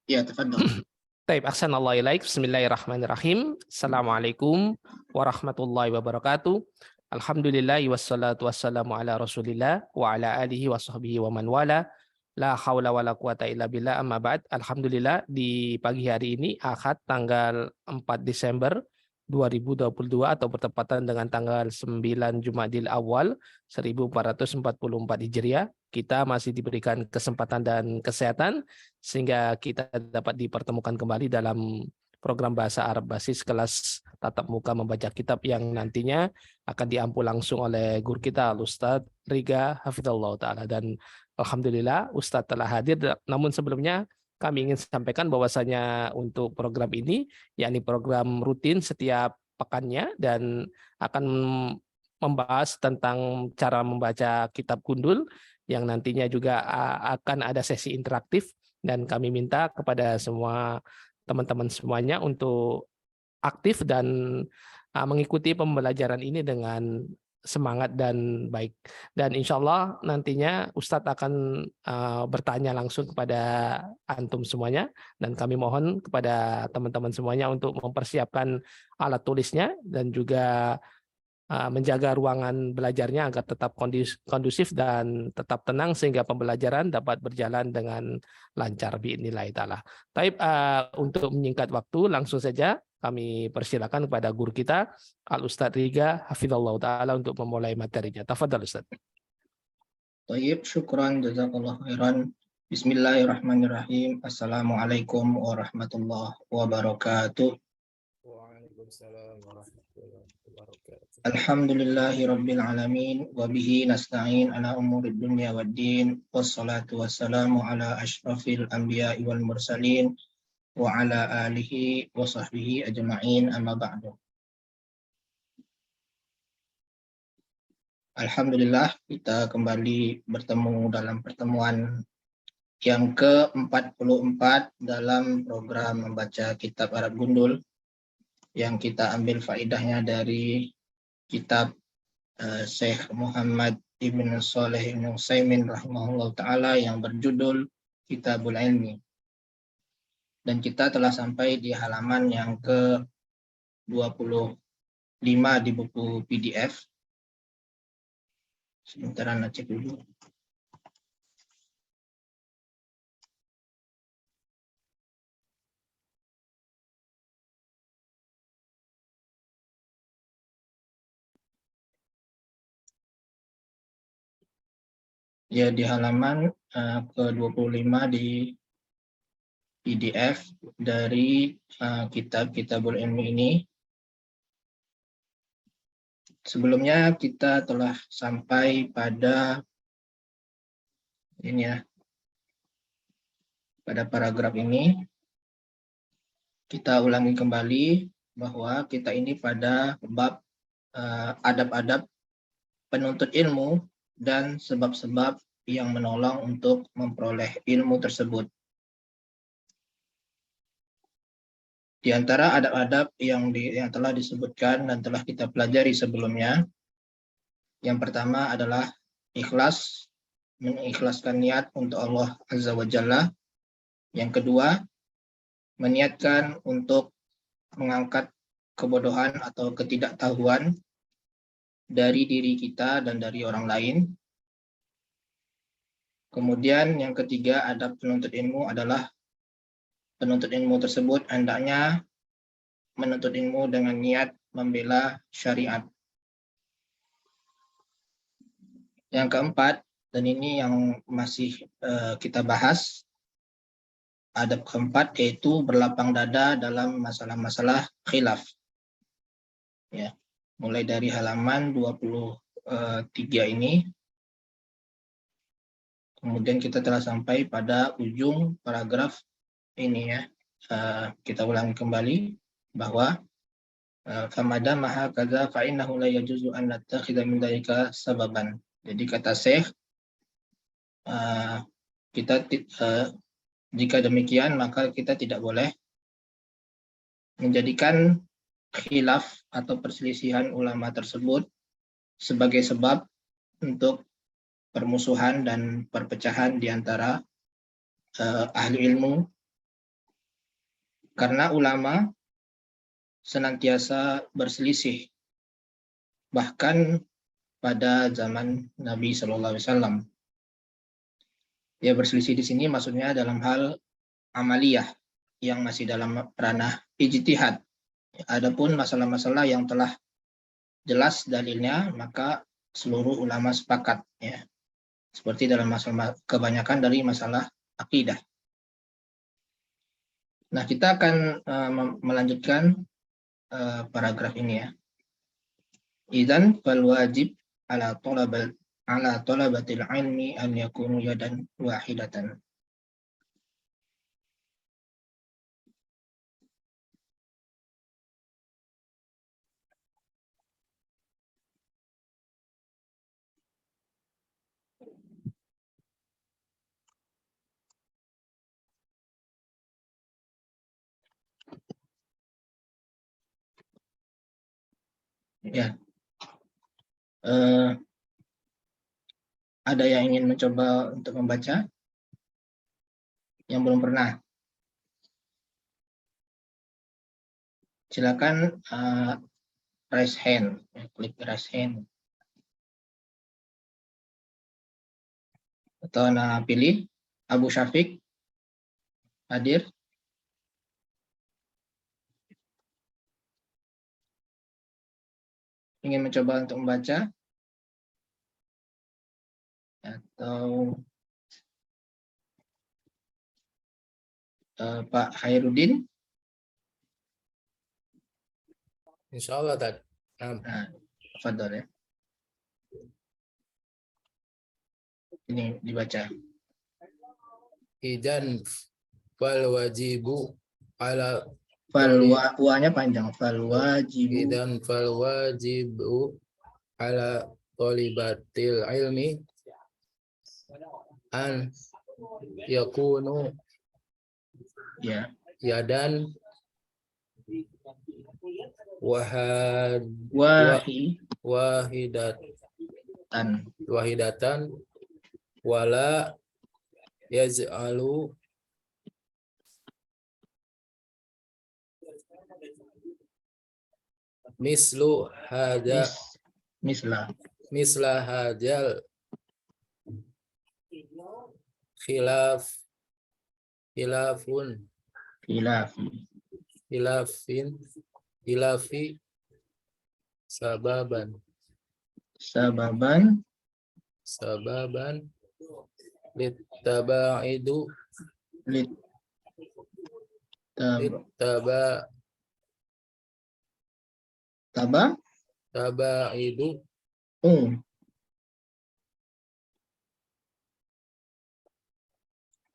Ya, tafadhol. Baik, ahsanallahu ilaik. Bismillahirrahmanirrahim. Assalamualaikum warahmatullahi wabarakatuh. Alhamdulillah wassalatu wassalamu ala Rasulillah wa ala alihi wa sahbihi wa man wala. La haula wala quwata illa billah, amma ba'd. Alhamdulillah, di pagi hari ini Ahad tanggal 4 Desember 2022 atau bertepatan dengan tanggal 9 Jumadil Awal 1444 Hijriah, kita masih diberikan kesempatan dan kesehatan sehingga kita dapat dipertemukan kembali dalam program bahasa Arab basis kelas tatap muka membaca kitab yang nantinya akan diampu langsung oleh guru kita Al-Ustadz Riga Hafizallahu Ta'ala. Dan Alhamdulillah Ustadz telah hadir, namun sebelumnya kami ingin sampaikan bahwasanya untuk program ini, yakni program rutin setiap pekannya dan akan membahas tentang cara membaca kitab gundul yang nantinya juga akan ada sesi interaktif, dan kami minta kepada semua teman-teman semuanya untuk aktif dan mengikuti pembelajaran ini dengan semangat dan baik. Dan insya Allah nantinya Ustadz akan bertanya langsung kepada antum semuanya, dan kami mohon kepada teman-teman semuanya untuk mempersiapkan alat tulisnya dan juga menjaga ruangan belajarnya agar tetap kondusif dan tetap tenang sehingga pembelajaran dapat berjalan dengan lancar biidznillah taala. Taib, untuk menyingkat waktu langsung saja kami persilakan kepada guru kita Al Ustadz Riga Hafizallahu Ta'ala untuk memulai materinya. Tafadhal Ustadz. Tayyib, syukran, jazakallah khairan. Bismillahirrahmanirrahim. Assalamualaikum warahmatullahi wabarakatuh. Waalaikumsalam warahmatullahi wabarakatuh. Alhamdulillahi rabbil alamin wa bihi nasta'in ala umurid dunya waddin, wassalatu wassalamu ala asyrafil anbiya'i wal mursalin wa ala alihi wa sahbihi ajma'in, amma ba'du. Alhamdulillah, kita kembali bertemu dalam pertemuan yang ke-44 dalam program membaca kitab Arab Gundul yang kita ambil faedahnya dari kitab Syekh Muhammad Ibn Shalih Ibn Utsaimin rahimahullah ta'ala yang berjudul Kitabul Ilmi. Dan kita telah sampai di halaman yang ke-25 di buku PDF. Sebentar, Anda cek dulu. Ya, di halaman ke-25 di PDF dari kitab Kitabul Ilmi ini. Sebelumnya kita telah sampai pada ini ya, pada paragraf ini. Kita ulangi kembali bahwa kita ini pada bab adab-adab penuntut ilmu dan sebab-sebab yang menolong untuk memperoleh ilmu tersebut. Di antara adab-adab yang telah disebutkan dan telah kita pelajari sebelumnya, yang pertama adalah ikhlas, mengikhlaskan niat untuk Allah Azza wa Jalla. Yang kedua, meniatkan untuk mengangkat kebodohan atau ketidaktahuan dari diri kita dan dari orang lain. Kemudian yang ketiga, adab penuntut ilmu adalah penuntut ilmu tersebut hendaknya menuntut ilmu dengan niat membela syariat. Yang keempat, dan ini yang masih kita bahas, adab keempat yaitu berlapang dada dalam masalah-masalah khilaf. Ya, mulai dari halaman 23 ini. Kemudian kita telah sampai pada ujung paragraf ini ya. Kita ulangi kembali bahwa famada maha kaza fa innahu la yajuzu an nattakhidha min dzalika sababan. Jadi kata Syekh, jika demikian maka kita tidak boleh menjadikan khilaf atau perselisihan ulama tersebut sebagai sebab untuk permusuhan dan perpecahan di antara ahli ilmu Karena ulama senantiasa berselisih, bahkan pada zaman Nabi Shallallahu Alaihi Wasallam. Ya, berselisih di sini maksudnya dalam hal amaliyah yang masih dalam ranah ijtihad. Adapun masalah-masalah yang telah jelas dalilnya, maka seluruh ulama sepakat, ya. Seperti dalam masalah kebanyakan dari masalah akidah. Nah, kita akan melanjutkan paragraf ini, ya. Idzan fal wajib ala talabatil ilmi an yakunu yadan wahidatan. Ya, ada yang ingin mencoba untuk membaca yang belum pernah? Silakan raise hand, klik raise hand. Atau pilih Abu Syafiq hadir. Ingin mencoba untuk membaca? Atau Pak Khairuddin? Insyaallah Tad. Nah, tafadhol, ya. Ini dibaca. Idzan fal wajibu ala Wa-nya panjang. Fal wajibu. idzan fal wajibu ala thalibatil ilmi an yakunu Ya. yadan wahidatan wala yaz'alu mislu hada misla hajal khilafi sababan litabaidu tabaidu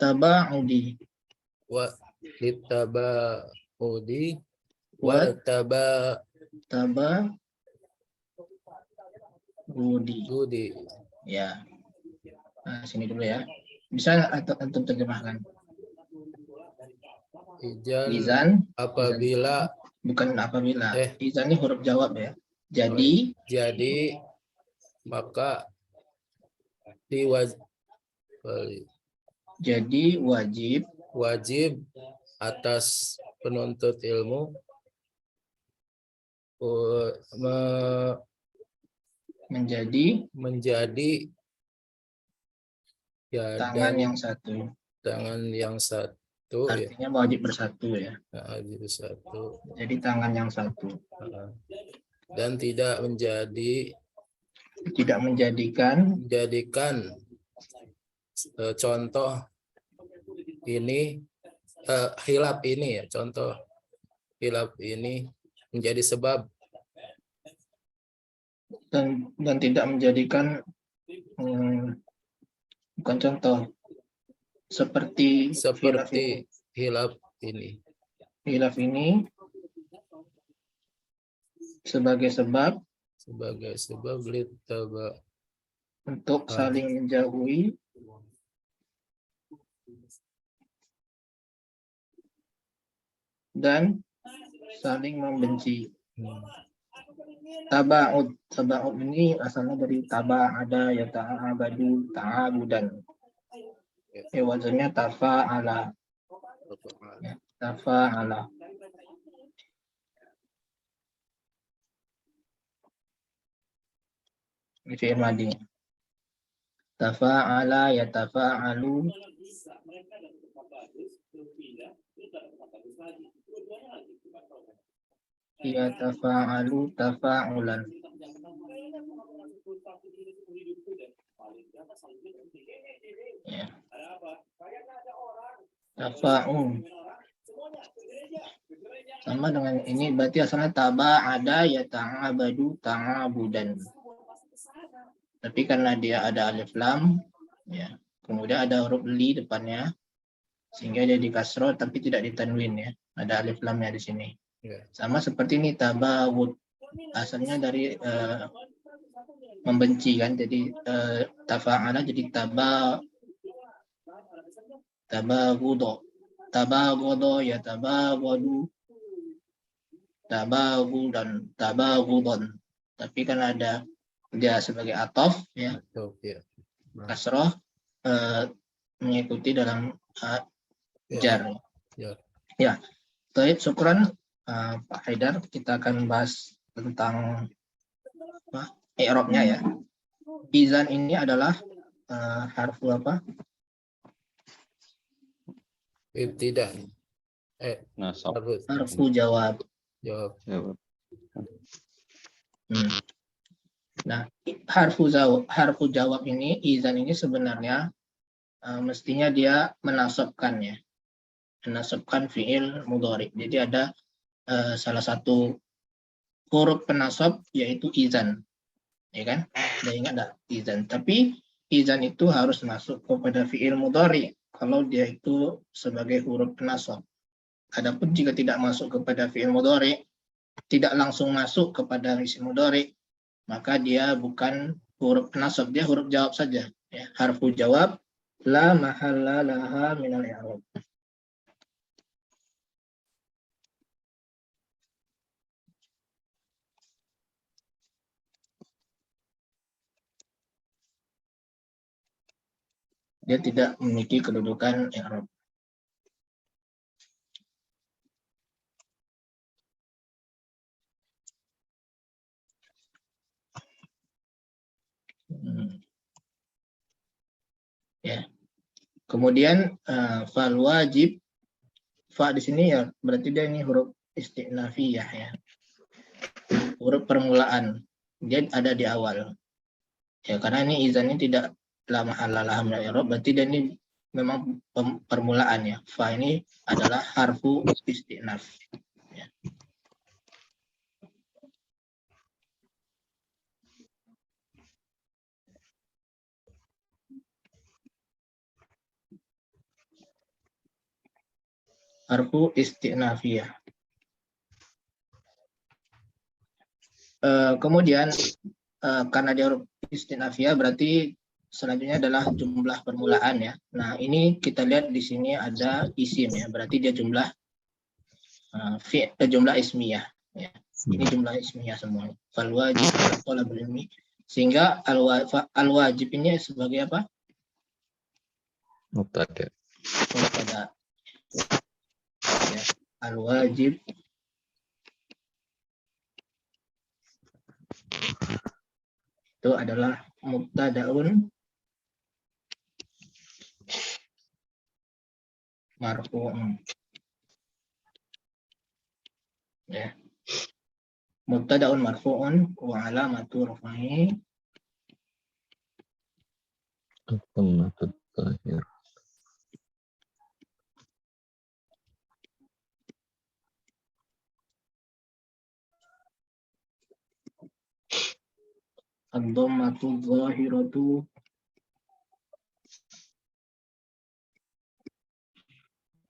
Tabaudi. wa litabaudi wa tabagudi. Ya. Nah, sini dulu, ya. Bisa antum terjemahkan? Izan apabila bukan apabila. Izan ini huruf jawab, ya. Jadi maka wajib atas penuntut ilmu menjadi ya, tangan yang satu. Artinya wajib bersatu, ya. Wajib bersatu. Jadi tangan yang satu. Dan tidak menjadikan contoh ini khilaf ini, ya, contoh khilaf ini menjadi sebab dan tidak menjadikan bukan contoh seperti khilaf ini sebagai sebab untuk saling menjauhi dan saling membenci. Taba'ud ini asalnya dari taba'ada, ya, ta'abadu, ta'abudan. Wazannya tafa'ala. Ya, tafa'ala. Ini fi'il madhi. Tafa'ala yatafa'alu. Yatafa'alu tafa'ulan. Ya. Tafa'un. Sama dengan ini berarti asalnya taba'ada yata'abadu ta'abudan. Tapi karena dia ada alif lam, ya, kemudian ada huruf li depannya, sehingga dia dikasroh tapi tidak ditanwin ya. Ada alif lamnya di sini. Ya. Sama seperti ini tabawud, asalnya dari membenci kan, jadi tafa'ala jadi tabagudo ya tabagadu tabagudan tabagudon. Tapi kan ada dia sebagai atof ya, Tuh, ya. kasroh mengikuti dalam jar. Ya. Ya, baik, syukran Pak Haidar. Kita akan bahas tentang i'rabnya ya. Izan ini adalah harfu apa? Ibtida. Nasab. Harfu jawab. Jawab. Nah, harfu jawab ini, izan ini sebenarnya mestinya dia menasabkan ya. Menasabkan fi'il mudhari. Jadi ada salah satu huruf penasab yaitu izan. Ya kan? Udah ingat enggak izan? Tapi izan itu harus masuk kepada fi'il mudhari kalau dia itu sebagai huruf penasab. Adapun jika tidak masuk kepada fi'il mudhari, tidak langsung masuk kepada isim mudhari, maka dia bukan huruf penasab, dia huruf jawab saja ya. Harfu jawab la mahalla laha minal i'rab. Dia tidak memiliki kedudukan i'rab. Ya. Kemudian fal wajib, fa di sini ya berarti dia ini huruf istinafiyah ya. Huruf permulaan. Dia ada di awal. Ya, karena ini izan ini tidak la mahalla laha minal i'rab, berarti dia ini memang permulaan ya. Fa ini adalah harfu istinaf. Ya. Harfu istinafiyah. Kemudian karena dia huruf istinafiyah berarti selanjutnya adalah jumlah permulaan ya. Nah, ini kita lihat di sini ada isim ya, berarti dia jumlah jumlah ismiyah ya. Ini jumlah ismiyah semua. Fal wajib talabul ilmi. Sehingga al wajib ini sebagai apa? Mubtada. Mubtada. Ya, al wajib itu adalah mubtadaun marfu'un. Ya. Mubtadaun marfu'un wa alamatu raf'ihi Ad-dhammatul zahir. ad-dhammatu zahiratu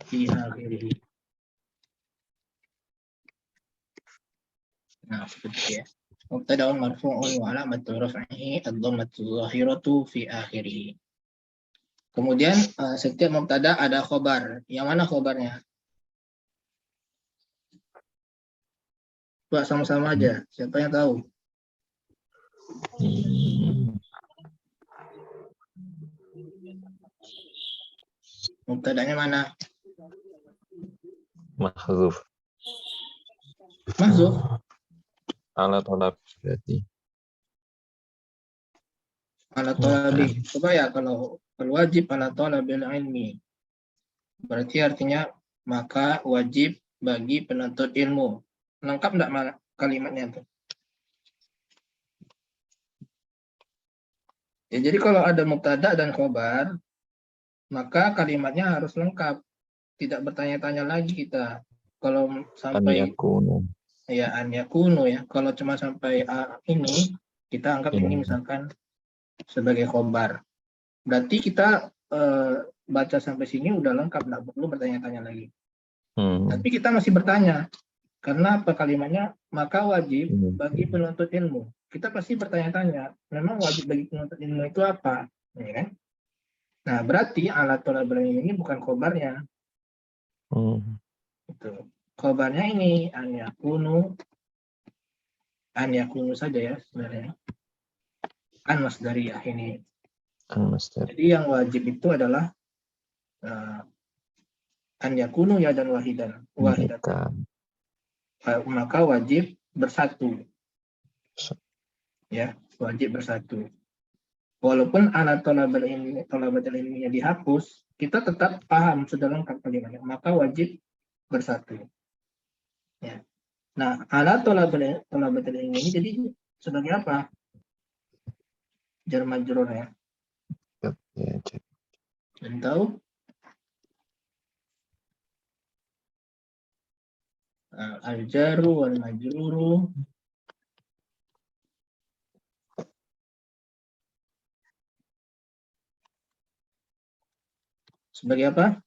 fi akhirih. Nah, seperti ya. Mubtadaun marfu'un wa alamatu raf'ihi ad-dhammatu zahiratu fi akhirih. Kemudian setiap mubtada ada khobar. Yang mana khobarnya? Buat sama-sama aja. Siapa yang tahu? Mubtadanya mana? Mahzuf. Mahzuf. Ala tolab berarti. Ala talabi. Coba ya kalau wajib ala talabil ilmi. Berarti artinya maka wajib bagi penuntut ilmu. Lengkap enggak kalimatnya tuh? Ya, jadi kalau ada mubtada dan khobar, maka kalimatnya harus lengkap. Tidak bertanya-tanya lagi kita. Kalau An sampai yakunu. ya an yakunu ya, kalau cuma sampai ini, kita anggap ini misalkan sebagai khobar. Berarti kita baca sampai sini udah lengkap, nggak perlu bertanya-tanya lagi. Tapi kita masih bertanya, karena apa kalimatnya? Maka wajib bagi penuntut ilmu. Kita pasti bertanya-tanya, memang wajib bagi penuntut ilmu itu apa? Ya kan? Nah, berarti alat tolabil ilmi ini bukan khobarnya. Itu. Khobarnya ini an yakunu saja ya sebenarnya. An masdariyah ini. Jadi yang wajib itu adalah an yakunu ya dan wahidatan. Maka wajib bersatu. Ya, wajib bersatu. Walaupun alat tolabil ilminya dihapus, kita tetap paham sudah lengkap kalimatnya. Maka wajib bersatu. Ya. Nah, alat tolabil ilmi ini jadi sebagai apa? Jar majrur ya. Dan tahu? Al-jaru wal majruru sebagai apa?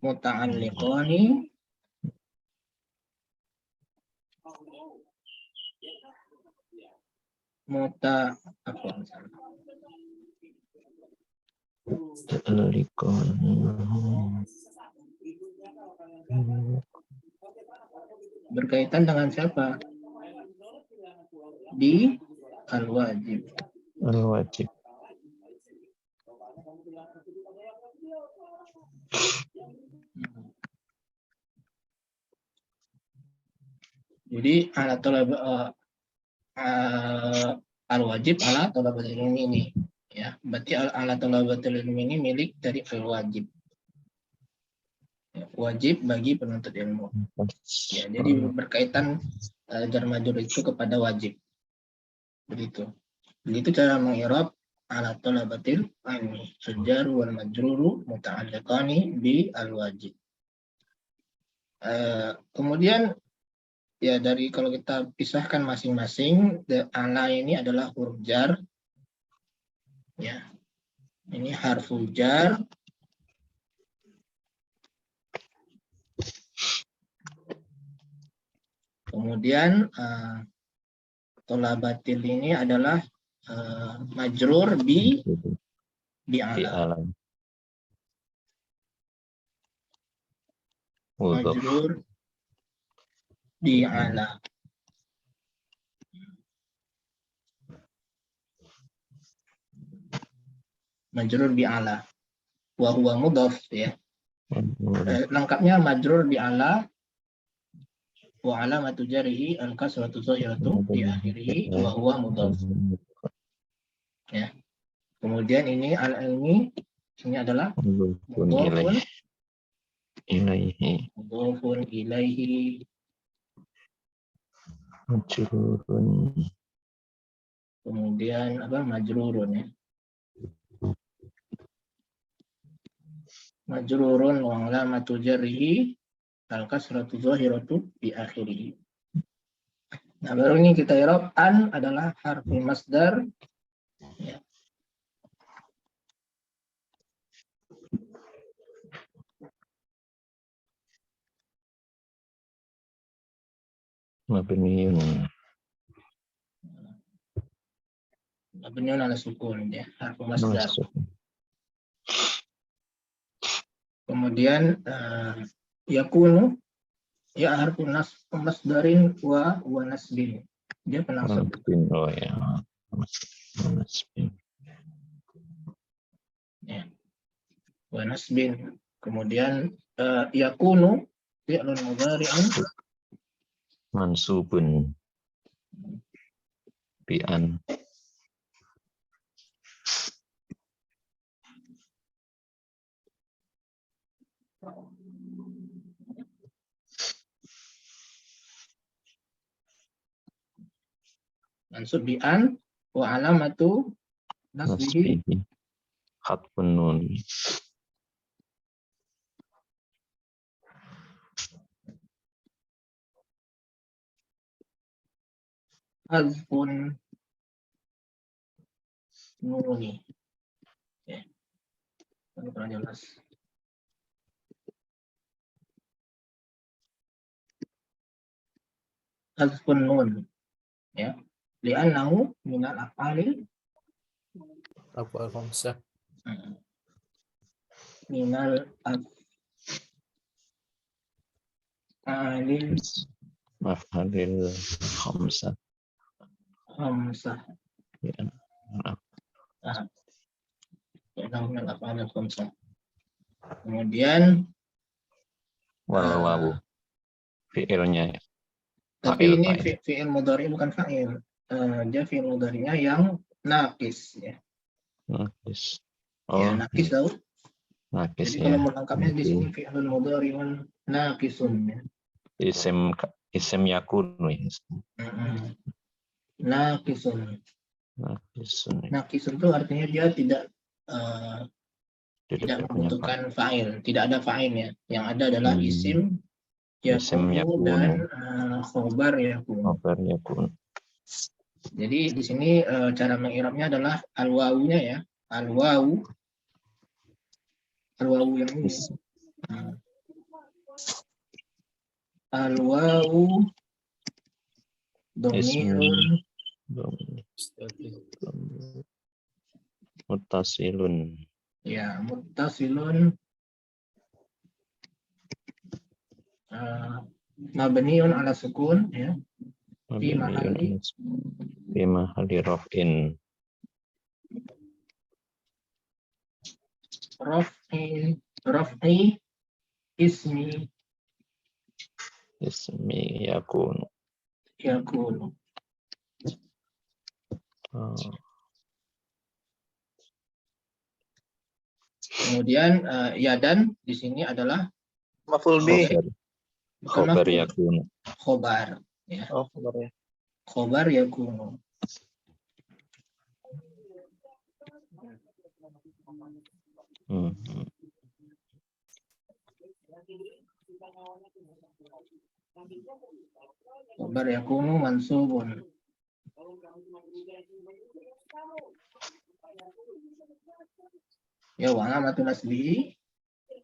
Muta'alliqani apa misalnya? Berkaitan dengan siapa? Di al-wajib. Al-wajib. Jadi al-wajib ala talabatul ilmi ini. Ya, berarti ala talabatul ilmi ini milik dari al-wajib. Ya, wajib bagi penuntut ilmu. Ya, jadi berkaitan jar majrur itu kepada wajib. Begitu cara mengi'rab ala talabatil ilmi. Al-jar wal majruru muta'alliqani bi al-wajib. Kemudian ya dari kalau kita pisahkan masing-masing, ala ini adalah huruf jar. Ya. Ini harful jar. Kemudian tolabatil ini adalah majrur bi ala. Majrur bi ala. Majrur bi ala. Wa huwa mudhaf ya. Lengkapnya majrur bi ala wa alamatu jarihi al-kasratu dhahiratu di akhirih wa huwa mudhaf. Ya. Kemudian ini al-ilmi ini adalah mudhafun ilaihi. Mudhafun ilaihi. Majrurun. Kemudian apa? Majrurun ya. Majrurun wa alamatu jarrihi al-kasratu dhahiratu di akhirih. Nah, baru ini kita i'rab an adalah harful masdar ya. Mabniun ala sukun ya, harful masdar. Kemudian yakunu ya harfun masdarin wa nasbin. Dia penasab. Oh ya. Nasbin. Ya. wa nasbin. Kemudian yakunu fi'lun mudhari'un mansubun bi an. mansub bi an wa alamatu nasbihi Nasbihi khatfun nun. hazfun nuni. Ya, ini kurang jelas. Hazfun nun, ya, li'annahu minal af'ali Aku al-khamsah. minal af'alil Maf'alil khamsah. khamsah. Ya. Minal af'alil khamsah. Kemudian Wal wawu fi'ilnya ya. tapi Fa'il, ini fa'il. fi'il mudhari bukan fa'il. Dia fi'il mudhari'nya yang naqis, ya. Nakis. Ya, Oh, naqis tahu. nakis Jadi kalau ya. melengkapnya di Itu sini fi'lun mudhari'un naqisun, ya. Isim yakunu ya. Naqisun. Nakisun. Naqisun itu artinya dia tidak Tidak punya membutuhkan fa'il, tidak ada fa'ilnya. Yang ada adalah isim Isim yakunu yakunu. dan khobar yakunu. Khabar yakun. Jadi di sini cara mengirabnya adalah al-wawunya, ya. Al-wawu yang ini. Al-wawu dhamirun Muttasilun. ya muttasilun mabniun ala sukun, ya. Fi mahalli Fi mahalli raf'in. raf'i ismi Ismi yakunu. yakunu. Kemudian yadan di sini adalah Maf'ul bih. Khabar yakunu. khobar, ya. Oh, kabarnya. Khobar yakunu. Khobar yakunu mansubun. Ya, wa alamatu nasbihi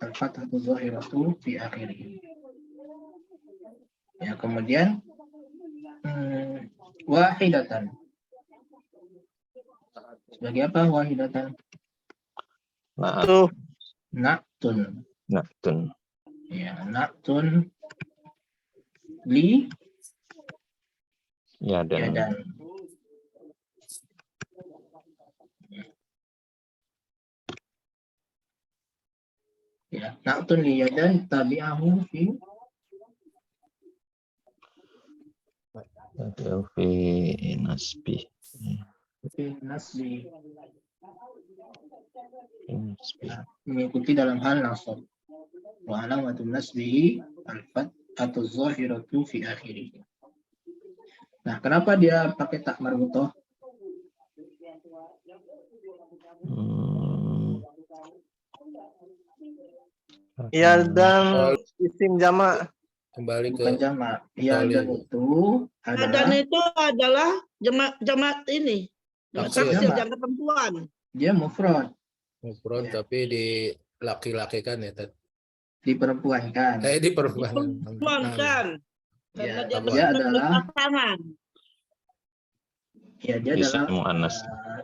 al-fathatu dhahiratu fi akhirih. Ya, kemudian wahidatan. Sebagai apa wahidatan? Tuh. Na'tun. Na'tun. Ya, na'tun li Ya dan yadan. Ya, na'tun li yadan tabi'ahu fi nasbi. nasbi. Nasbi. Mengikuti dalam hal nasab. Wa alamatun nasbihi al-fathatu dhahiratu fi akhirih. Nah, kenapa dia pakai tak marbutoh? Ya, dan isim jamak. Kembali ke Bukan jamak. Ya, dan itu Dan adalah itu adalah jamak ini. Jamak Taksir. taksir, jamak perempuan. dia mufrad, mufrad Ya. tapi di laki-laki kan ya. diperempuankan. Di perempuan. Perempuan kan. Karena Ya, dia dia adalah berpasangan. ya dia Isim adalah mu'annas.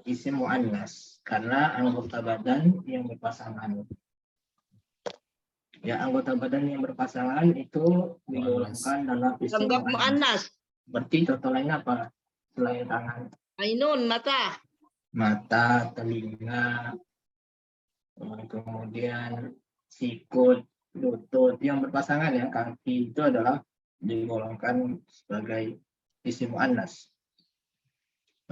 isim mu'annas karena anggota badan yang berpasangan. Ya, anggota badan yang berpasangan itu digolongkan dalam isim Anggap mu'annas. mu'annas. Berarti contoh lainnya apa? Selain tangan, Ainun, mata. mata, telinga, Kemudian sikut, lutut yang berpasangan ya, kaki itu adalah digolongkan sebagai isim muannas.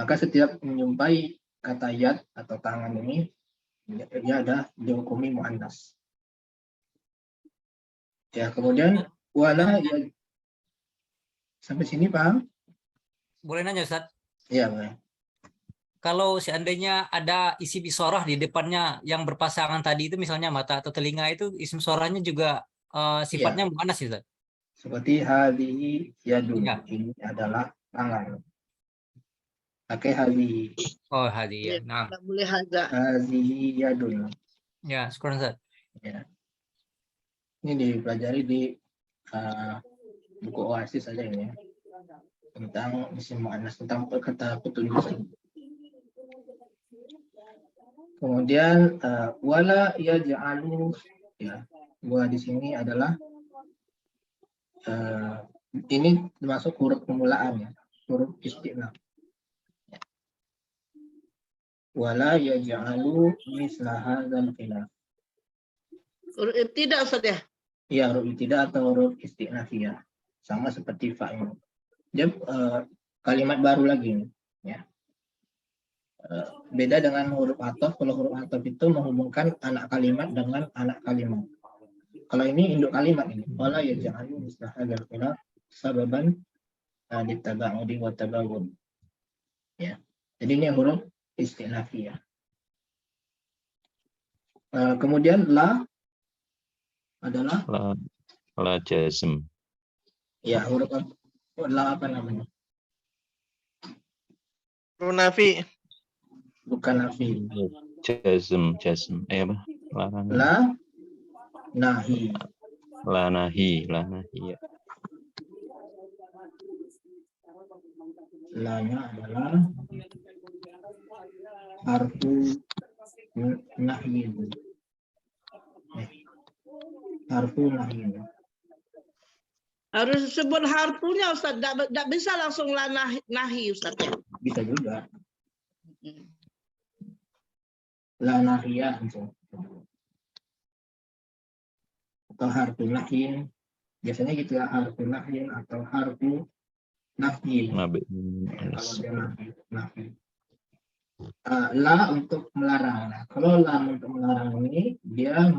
Maka setiap menjumpai kata yad atau tangan ini, dia ada dihukumi muannas. Ya, kemudian wala ya, sampai sini paham? Boleh nanya Ustaz? Iya, boleh. Kalau seandainya ada isim isyarah di depannya yang berpasangan tadi itu misalnya mata atau telinga itu isim isyarahnya juga sifatnya muannas Ustaz? Seperti hadhihi yadun, Iya. ini adalah tangan. Pakai hadhihi. Oh, hadi ya. Ya, Nah, nggak boleh haza. Hadhihi yadun. ya, syukur Ustaz. Ya. Ini dipelajari di buku Oasis saja ini ya. Tentang isim muannas, tentang kata petunjuk. Kemudian wala yaj'alu, ya. Wa di sini adalah ini termasuk huruf permulaan ya, huruf isti'naf. Ya. Wala yaj'alu misla hadzal khilaf. Tidak Ustaz ya? Ya, huruf tidak atau huruf isti'nafiyah. Sama seperti fa ini. Dia kalimat baru lagi nih, ya. Beda dengan huruf ataf. Kalau huruf ataf itu menghubungkan anak kalimat dengan anak kalimat. Kalau ini induk kalimat ini. Wala yaj'alu misla hadzal khilaf sababan litaba'udi wa tabawun. Ya. Jadi ini huruf isti'nafiyah. Kemudian la adalah La jazm. ya huruf la apa namanya? Nafi. Bukan nafi. Jazm. Apa? Larang. La nahi. La nahi. Ya. La-nya adalah harfu nahyin. Harfu nahyin. Harus sebut harfunya Ustaz. Tidak bisa langsung la nahi Ustaz ya? Bisa juga. La nahiyah. Atau harfu nahyin. Biasanya gitu ya, harfu nahyin atau harfu nafyin. Kalau dia nafi. La untuk melarang. Nah, kalau la untuk melarang ini dia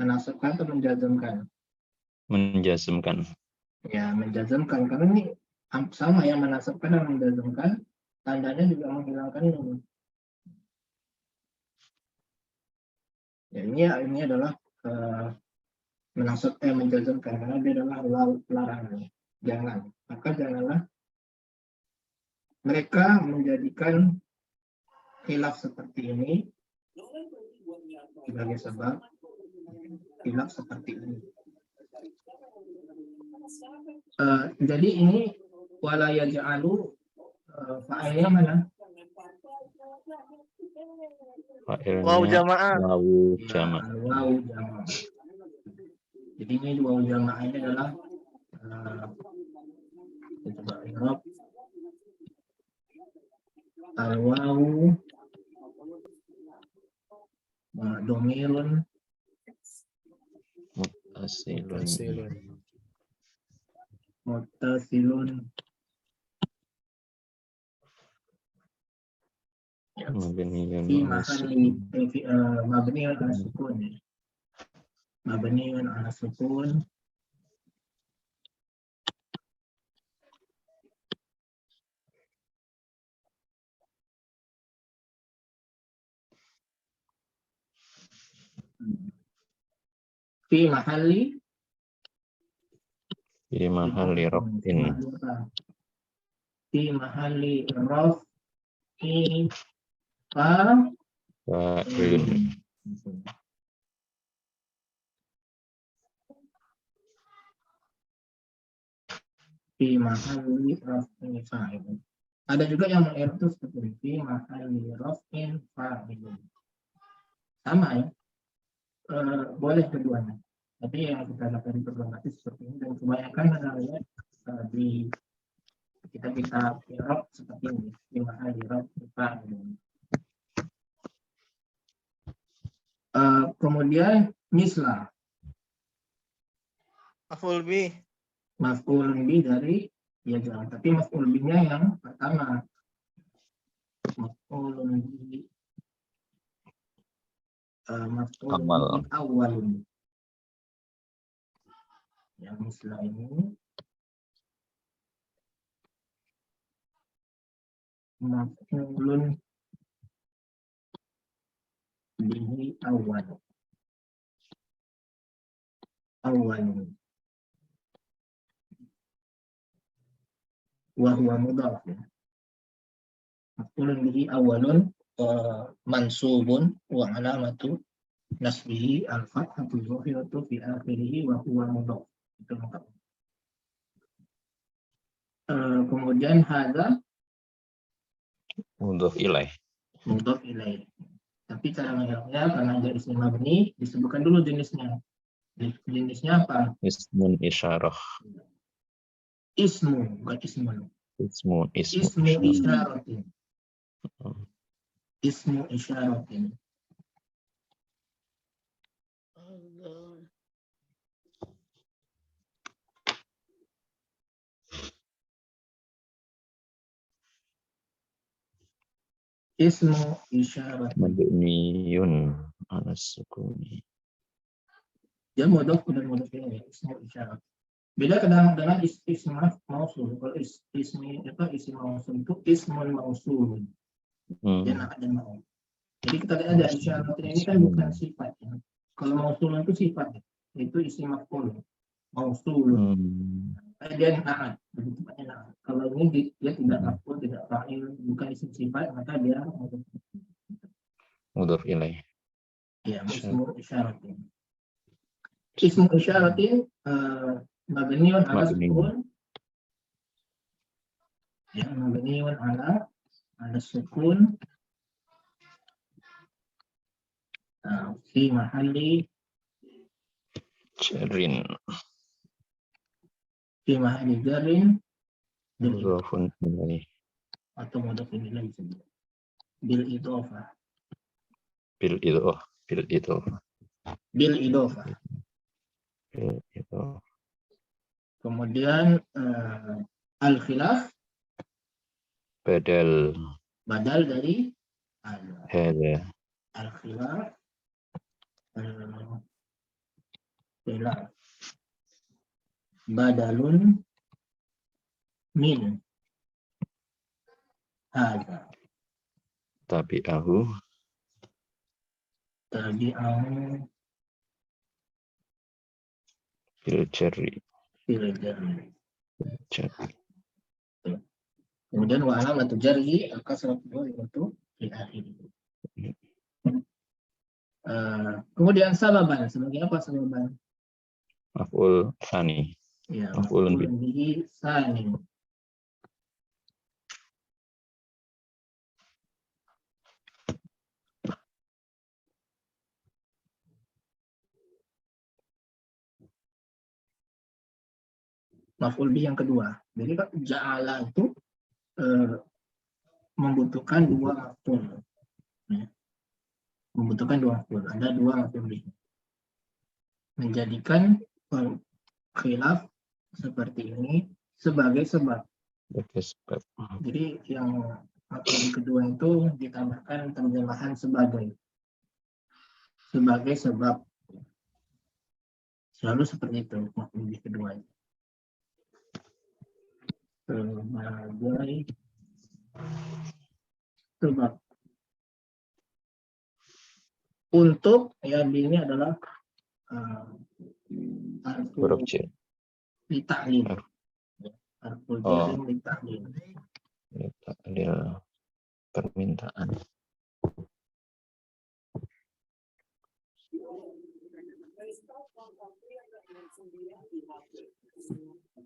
menasabkan atau menjazmkan. Menjazmkan. Ya, menjazmkan karena ini sama yang menasabkan dan menjazmkan, tandanya juga menghilangkan nun. Ya, ini adalah menjazmkan karena dia adalah larangan. Jangan. Maka janganlah mereka menjadikan khilaf seperti ini sebagai sebab khilaf seperti ini. Jadi ini wala yaj'alu fa'ilnya mana? Waw jamaah. Wawu jamaah. Waw jamaah. Jadi ini waw jamaah ini adalah kita coba i'rab. Al-wawu domirun muttasilun fi mahalli mabniun ala sukun. Mabniun ala sukun fi mahalli rafin. Fi mahalli rafin Fa'ilun. Fi mahalli rafin fa'ilun. Ada juga yang mengirab itu seperti ini. Fi mahalli rafin fa'ilun. Sama ya. Boleh keduanya. Tapi yang kita lakukan problematis seperti ini, dan kebanyakan adalah di kitab-kitab i'rab seperti ini. Fi mahalli rafin fa'ilun. Kemudian misla, Maf'ul bih. maf'ul bih dari yaj'al, tapi maf'ul bihnya yang pertama. Maf'ul bih maf'ul Awal. bih awal. Yang misla ini maf'ulun bihi awal. Awal. Wa huwa mudhaf. Maf'ulun bihi awalun mansubun wa alamatu nasbihi al-fathatu dhahiratu fi akhirih wa huwa mudhaf. Itu lengkap. Kemudian hadza Mudhof ilaih. mudhaf ilaih. Tapi cara menjawabnya karena ada isim mabni disebutkan dulu jenisnya. Jenisnya apa? Ismun isyarah. Ismu, bukan ismun. Ismu Ismu isyarah. isyaratin. Ismu isyaratin. Ismu isyaratin. Mabniyun ala sukuni. Dia mudhaf dan mudhaf ilaih, ismu isyarat. Beda dengan ism mausul. Kalau ismi apa isim mausul itu ismul mausul. Dia nak dan mau. Jadi kita lihat ada isyarat ini kan bukan sifat ya. Kalau mausul itu sifat, itu isim maf'ul. Mausul. Dia naat, bentuknya naat. Kalau ini dia tidak maf'ul, tidak fa'il, bukan isim sifat, maka dia Mudhof ilaih. ya ismu isyaratin. Ismu isyaratin mabniun ala Mabni. sukun. Ya, mabniun ala sukun. Fi mahalli Jarrin. jarrin Mudhofun ilaih. atau mudhaf ilaih bil idhofah. Bil idhofah. Bil idhofah. Bil idhofah. Bil idhofah. Kemudian al khilaf Badal. badal dari Hadza. al khilaf khilaf badalun min hadza Tabi'ahu. tabi'ahu Bil jarri. fil jarri. Jarri. Kemudian wa alamatu jarri al-kasratu itu fil akhir. Kemudian sababan, sebagai apa sababan? Maf'ul tsani. Ya, Maf'ulun maf'ulun bihi tsani. Maf'ul bihi yang kedua. Jadi Pak ja'ala itu membutuhkan dua maf'ul. Ya. Membutuhkan dua maf'ul. Ada dua maf'ul bihi. Menjadikan khilaf seperti ini sebagai sebab. Sebagai sebab. Jadi yang maf'ul kedua itu ditambahkan terjemahan sebagai sebab. Selalu seperti itu maf'ul bihi kedua. Sebagai sebab. Untuk ya ini adalah Huruf jar. ditaklil. Harful jar ditaklil. Taklil permintaan.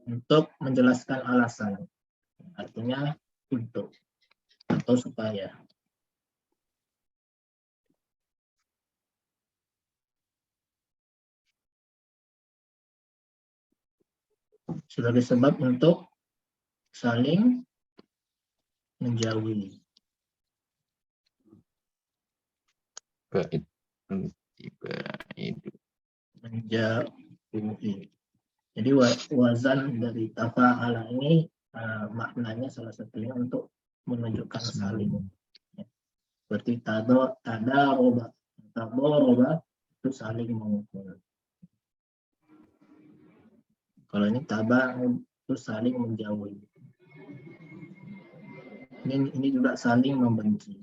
Untuk menjelaskan alasan. Artinya untuk atau supaya. Sebagai sebab untuk saling menjauhi. Bait. Tiba. menjauhi. Jadi wazan dari tafa'ala ini maknanya salah satunya untuk menunjukkan saling. Seperti tadoroba itu saling memukul. Kalau ini taba itu saling menjauhi. Ini juga saling membenci.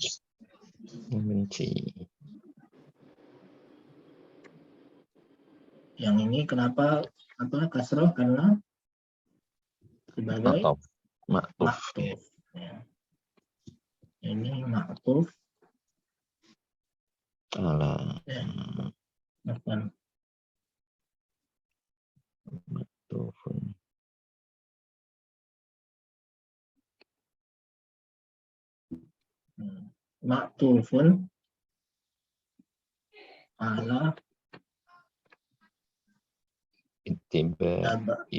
Yang ini kenapa kasroh? Karena sebagai Ma'tuf. ya. Ini ma'tuf Ala. ya. Ma'tufun. Ma'tufun ala Taba'i.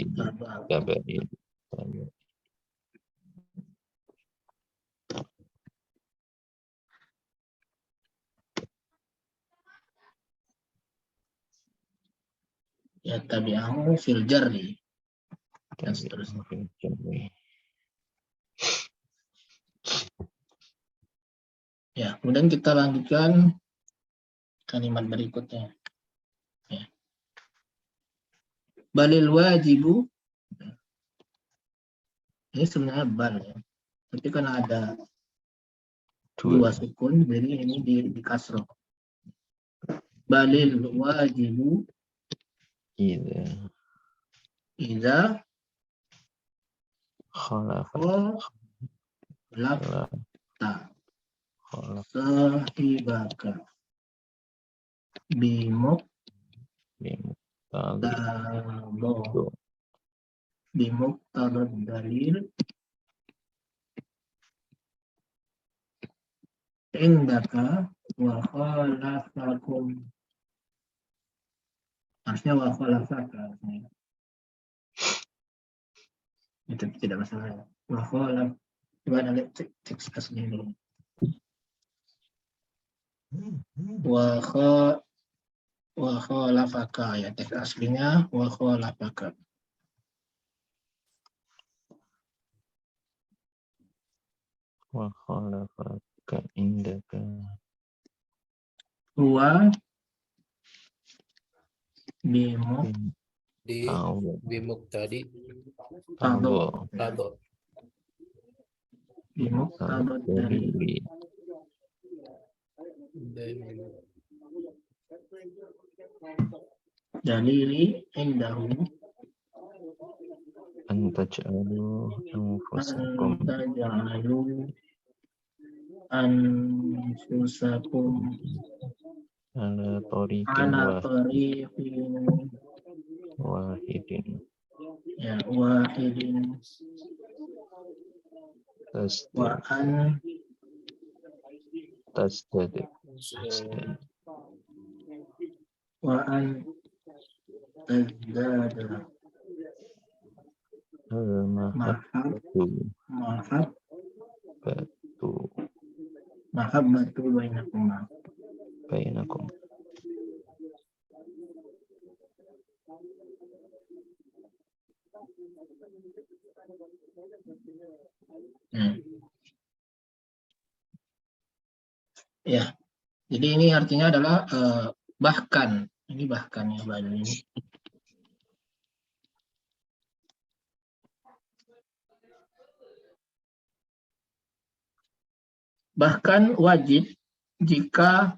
ya tabi'ahu fil jarri dan seterusnya. Ya, kemudian kita lanjutkan kalimat berikutnya. Ya. Balil wajibu. Ini sebenarnya bal ya. Tapi karena ada dua sukun, jadi ini di kasroh. Balil wajibu Iza khalafa lafta sahibaka bimuqtadad dalil indaka wa khalafakum. Harusnya wa khalafaka. Itu tidak masalah. Wa khalaf. Coba lihat teks aslinya dulu. Wa khalafaka ya, teks aslinya wa khalafaka. Wa khalafaka indaka. Wa bimuk Di bimuk tadi. tado Tado. bimuk tado dari dalili indahu Antaj'alu anfusakum antaj'alu anfusakum ala tariqin ala tariqin wahidin ya wahidin wa an tasdad wa an tazdada mahabbatu bainakum. Ya, jadi ini artinya adalah bahkan. Ini bahkan ya Mbak ini. Bahkan wajib jika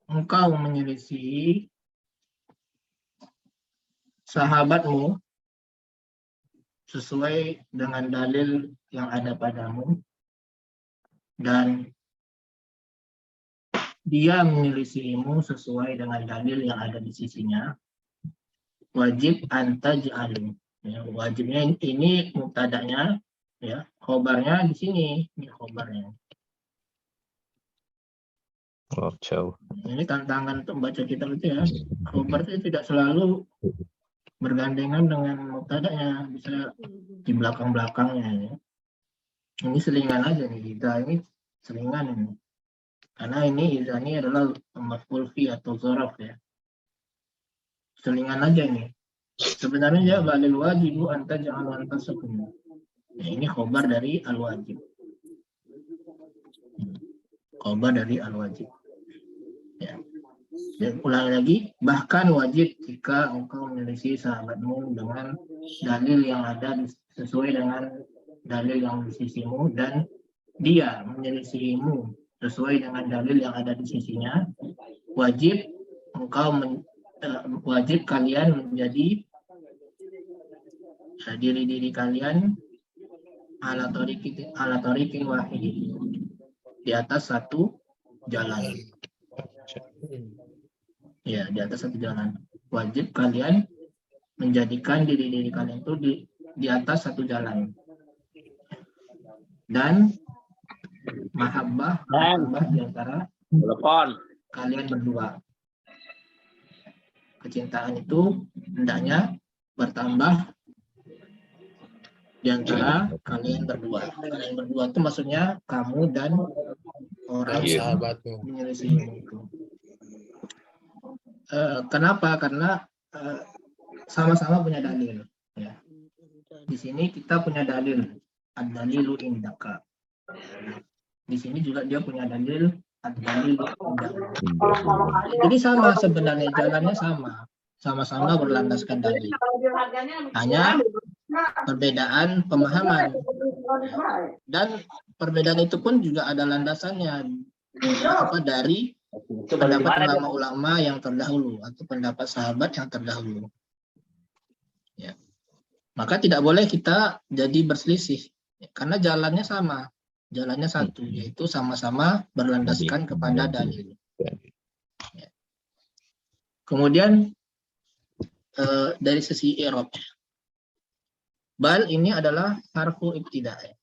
engkau menyelisihi sahabatmu sesuai dengan dalil yang ada padamu dan dia menyelisihimu sesuai dengan dalil yang ada di sisinya, wajib antaj'alu. Ya, wajibnya ini mubtada'nya, ya, khobarnya di sini, ini khobarnya. Jauh. Ini tantangan untuk membaca kitab itu ya. Khobar itu tidak selalu bergandengan dengan mubtada'nya, bisa di belakang-belakangnya ya. Ini selingan aja nih, kita ini selingan ini. Karena ini adalah maf'ul fi atau dzaraf ya. selingan aja nih. Sebenarnya ya balil wajibu anta ja'al anta sukun. Nah, ini khobar dari al-wajib. Khobar dari al-wajib. Ya. Dan ulangi lagi, bahkan wajib jika engkau menyelisih sahabatmu dengan dalil yang ada sesuai dengan dalil yang di sisimu dan dia menyelisihimu sesuai dengan dalil yang ada di sisinya, wajib wajib kalian menjadi diri kalian ala tariqin wahid, di atas satu jalan. Ya, di atas satu jalan. Wajib kalian menjadikan diri kalian itu di atas satu jalan. Dan mahabbah di antara kalian berdua. Kecintaan itu hendaknya bertambah di antara kalian berdua. Kalian berdua itu maksudnya kamu dan orang yang sahabatmu. menyelisihimu itu. Kenapa? Karena sama-sama punya dalil. Ya. Di sini kita punya dalil, ad-dalilu indaka. Di sini juga dia punya dalil, ad-dalilu indaka. Jadi sama sebenarnya, jalannya sama. Sama-sama berlandaskan dalil. Hanya perbedaan pemahaman. Dan perbedaan itu pun juga ada landasannya dari pendapat ulama-ulama yang terdahulu atau pendapat sahabat yang terdahulu. Ya. Maka tidak boleh kita jadi berselisih karena jalannya sama, jalannya satu, yaitu sama-sama berlandaskan kepada dalil. Ya. Kemudian dari sisi i'rab, bal ini adalah harfu ibtida'.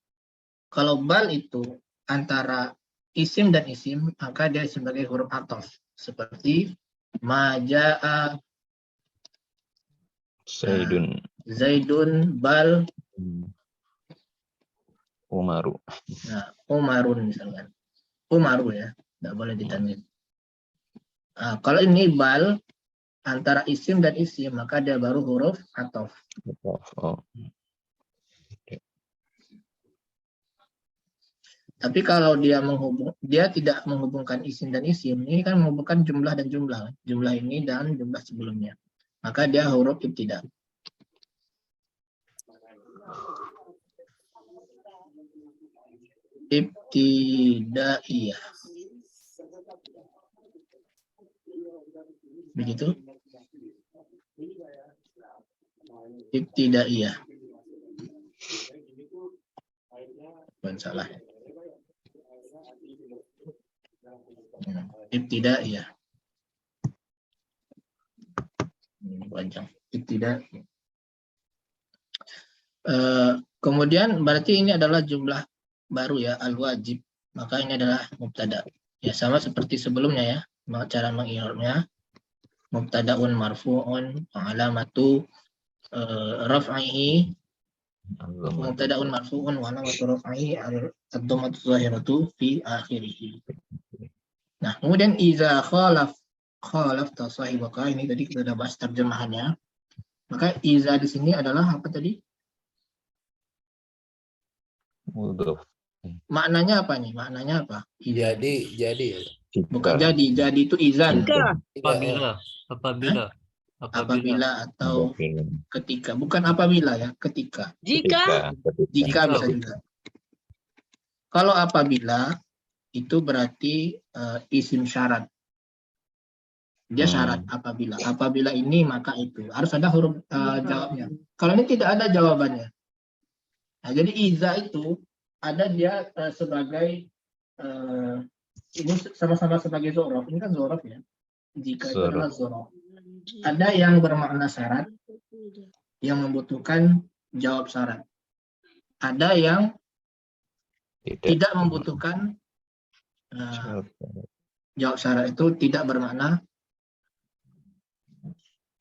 Kalau bal itu antara isim dan isim, maka dia sebagai huruf ataf. Seperti maja'a Zaidun bal Umaru. Nah, Umarun misalkan. Umaru ya, tidak boleh ditanwin. Nah, kalau ini bal antara isim dan isim, maka dia baru huruf ataf. Tapi kalau dia tidak menghubungkan isim dan isim, ini kan menghubungkan jumlah dan jumlah. Jumlah ini dan jumlah sebelumnya. Maka dia huruf ibtida'. Ibtidaiyah. Begitu? Ibtidaiyah. Bukan salah. Ibtidaiyah. Panjang. Ibtidaiyah. Kemudian berarti ini adalah jumlah baru ya, al-wajib. Maka ini adalah mubtada. Ya sama seperti sebelumnya ya. Cara mengi'rabnya mubtada'un marfu'un alamatu raf'ihi mubtada'un marfu'un wa alamatu raf'ihi ad-dhammatu zahiratu fi akhirih. Nah, kemudian iza khalaf tasahibaka, ini tadi kita sudah bahas terjemahannya. Maka iza di sini adalah apa tadi? Maknanya apa nih? Maknanya apa? Jadi Bukan jadi itu izan. Apabila atau ketika. Bukan apabila ya, ketika. Jika Jika bisa juga. Kalau apabila itu berarti isim syarat. Dia syarat apabila. Apabila ini maka itu. Harus ada huruf jawabnya. Kalau ini tidak ada jawabannya. Nah, jadi iza itu ada dia sebagai ini sama-sama sebagai zorof. Ini kan zorof ya. Jika itu adalah zorof. Ada yang bermakna syarat yang membutuhkan jawab syarat. Ada yang tidak membutuhkan jawab syarat, itu tidak bermakna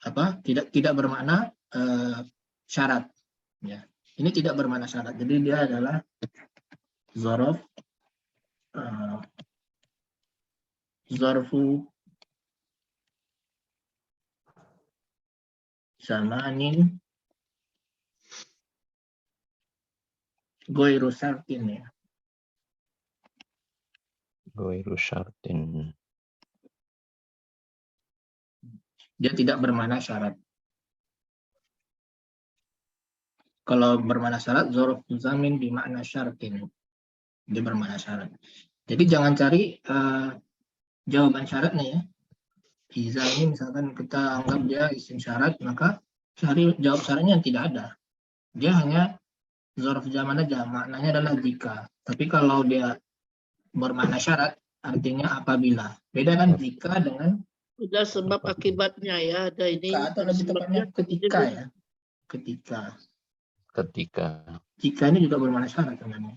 apa? Tidak bermakna syarat. Ya. Ini tidak bermakna syarat. Jadi dia adalah zorof zarfu zamanin ghairu syartin ya. Ghairu syartin. Dia tidak bermakna syarat. Kalau bermakna syarat, dzarf zamin bermakna syartin. Dia bermakna syarat. Jadi jangan cari jawaban syaratnya ya. Iza ini misalkan kita anggap dia isim syarat, maka cari jawab syaratnya yang tidak ada. Dia hanya dzarf zaman aja, maknanya adalah jika. Tapi kalau dia bermakna syarat, artinya apabila. Beda kan jika dengan Udah sebab akibatnya ya, ada ini. atau lebih tepatnya ketika ya. Ketika. Jika ini juga bermakna syarat sebenarnya.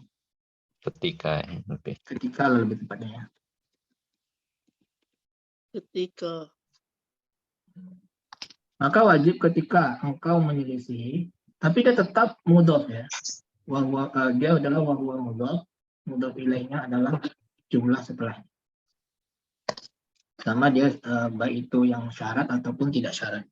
Ketika lebih. Ketika lebih tepatnya ya. Ketika. Maka wajib ketika engkau menyelisihi, tapi dia tetap mudhof ya. Dia adalah wahwa mudhof. Mudhof ilaihnya adalah jumlah setelah. Sama dia baik itu yang syarat ataupun tidak syarat.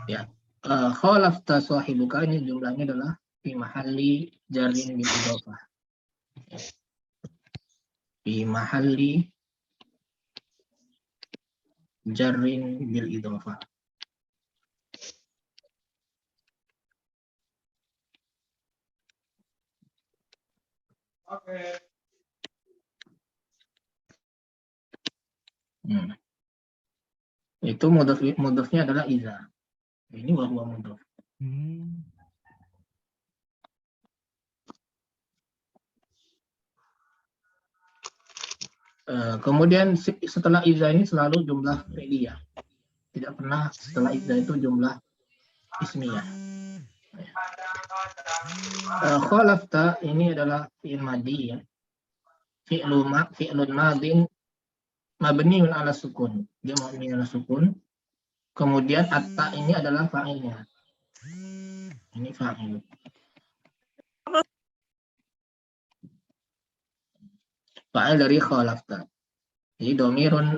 Ya. Khalafta sahibuka ini jumlahnya adalah fi mahalli jarrin bil idhofah. Fi mahalli jarrin bil idhofah. Itu mudhofnya adalah iza. Ini wahwa mudhof. Kemudian setelah iza ini selalu jumlah fi'liyah. Tidak pernah setelah iza itu jumlah ismiyah. Khalafta ini adalah fi'il madhi ya. Fi'lun madin mabniun ala sukun. Dia mabni ala sukun. Kemudian atta ini adalah fa'ilnya. Ini fa'il. Fa'il dari khalafta. Jadi domirun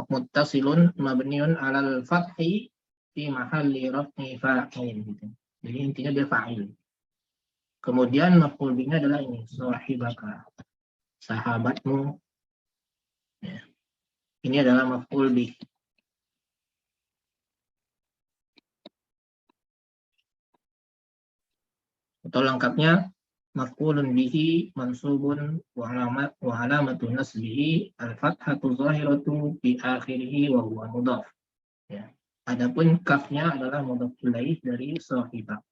muttasilun mabniun alal fathi fi mahalli raf'i fa'il gitu. Jadi intinya dia fa'il. Kemudian maf'ul bihi adalah ini, sahibaka. Sahabatmu. Ya. Ini adalah maf'ul bih. Atau lengkapnya maf'ulun bihi mansubun wa alamatu nasbihi al-fathatu zahiratu fi akhirih wa huwa mudhaf. Ya. Adapun kafnya adalah mudhaf ilaih dari sahibah.